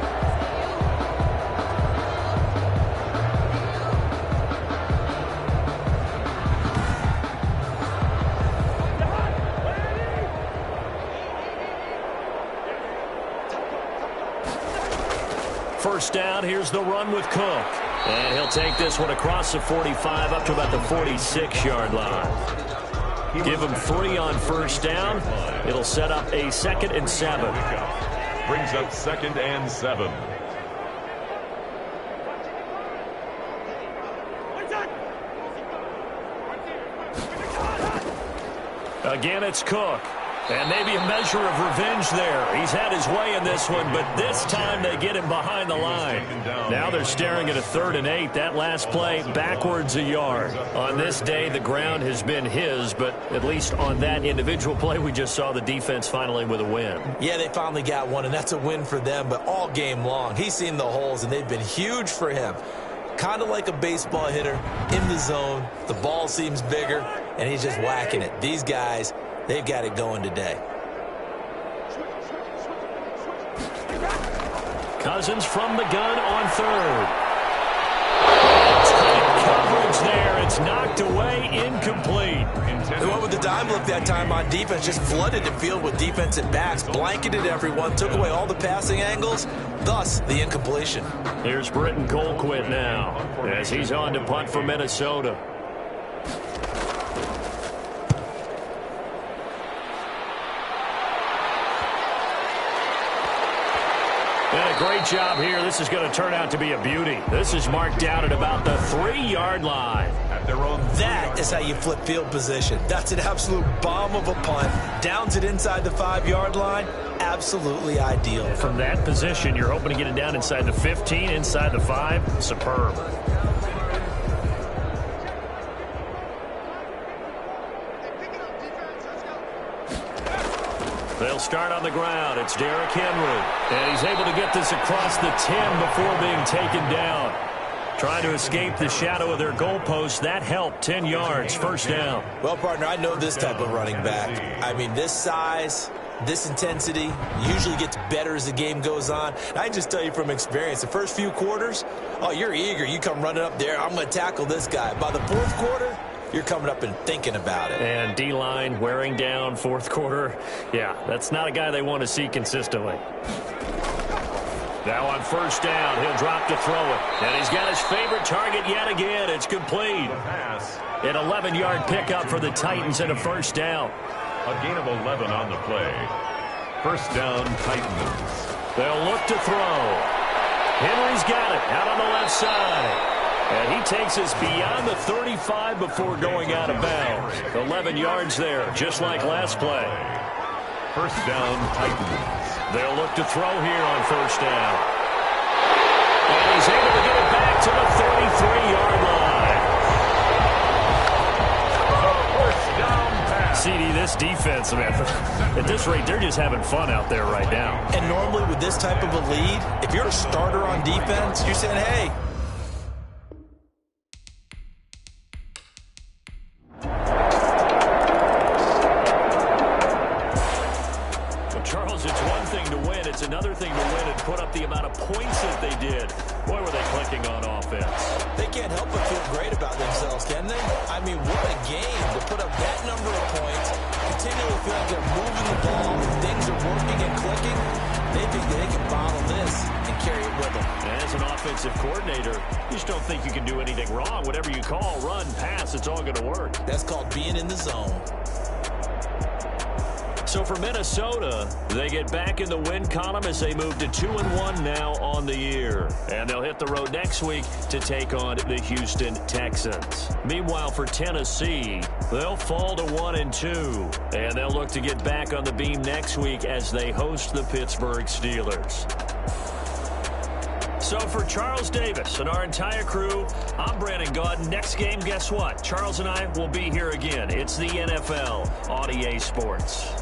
First down, here's the run with Cook. And he'll take this one across the 45 up to about the 46-yard line. Give him 3 on first down. It'll set up a 2nd and 7. Brings up 2nd and 7. Again, it's Cook. And maybe a measure of revenge there. He's had his way in this one, but this time they get him behind the line. Now they're staring at a 3rd and 8. That last play, backwards a yard. On this day, the ground has been his, but at least on that individual play, we just saw the defense finally with a win. Yeah, they finally got one, and that's a win for them, but all game long, he's seen the holes, and they've been huge for him. Kind of like a baseball hitter in the zone. The ball seems bigger, and he's just whacking it. These guys, they've got it going today. Cousins from the gun on third. Tight coverage there. It's knocked away, incomplete. They went with the dime look that time on defense, just flooded the field with defensive backs, blanketed everyone, took away all the passing angles, thus the incompletion. Here's Britton Colquitt now as he's on to punt for Minnesota. And a great job here. This is going to turn out to be a beauty. This is marked down at about the 3-yard line. That is how you flip field position. That's an absolute bomb of a punt. Downs it inside the 5-yard line. Absolutely ideal. From that position, you're hoping to get it down inside the 15, inside the 5. Superb. They'll start on the ground. It's Derrick Henry. And he's able to get this across the 10 before being taken down. Trying to escape the shadow of their goalpost. That helped. 10 yards. First down. Well, partner, I know this type of running back. I mean, this size, this intensity usually gets better as the game goes on. And I can just tell you from experience, the first few quarters, oh, you're eager. You come running up there. I'm going to tackle this guy. By the fourth quarter, you're coming up and thinking about it. And D-line wearing down fourth quarter. Yeah, that's not a guy they want to see consistently. Now on first down, he'll drop to throw it. And he's got his favorite target yet again. It's complete. An 11-yard pickup for the Titans and a first down. A gain of 11 on the play. First down, Titans. They'll look to throw. Henry's got it out on the left side. And he takes us beyond the 35 before going out of bounds. 11 yards there, just like last play. First down, Titans. They'll look to throw here on first down. And he's able to get it back to the 33-yard line. First down pass. CD, this defense, man, at this rate, they're just having fun out there right now. And normally with this type of a lead, if you're a starter on defense, you're saying, hey, another thing to win and put up the amount of points that they did. Boy, were they clicking on offense. They can't help but feel great about themselves, can they? I mean, what a game to put up that number of points, continually feel like they're moving the ball, things are working and clicking. They think that they can bottle this and carry it with them. As an offensive coordinator, you just don't think you can do anything wrong. Whatever you call, run, pass, it's all going to work. That's called being in the zone. So for Minnesota, they get back in the win column as they move to 2-1 now on the year. And they'll hit the road next week to take on the Houston Texans. Meanwhile, for Tennessee, they'll fall to 1-2. And they'll look to get back on the beam next week as they host the Pittsburgh Steelers. So for Charles Davis and our entire crew, I'm Brandon Gaudin. Next game, guess what? Charles and I will be here again. It's the NFL on EA Sports.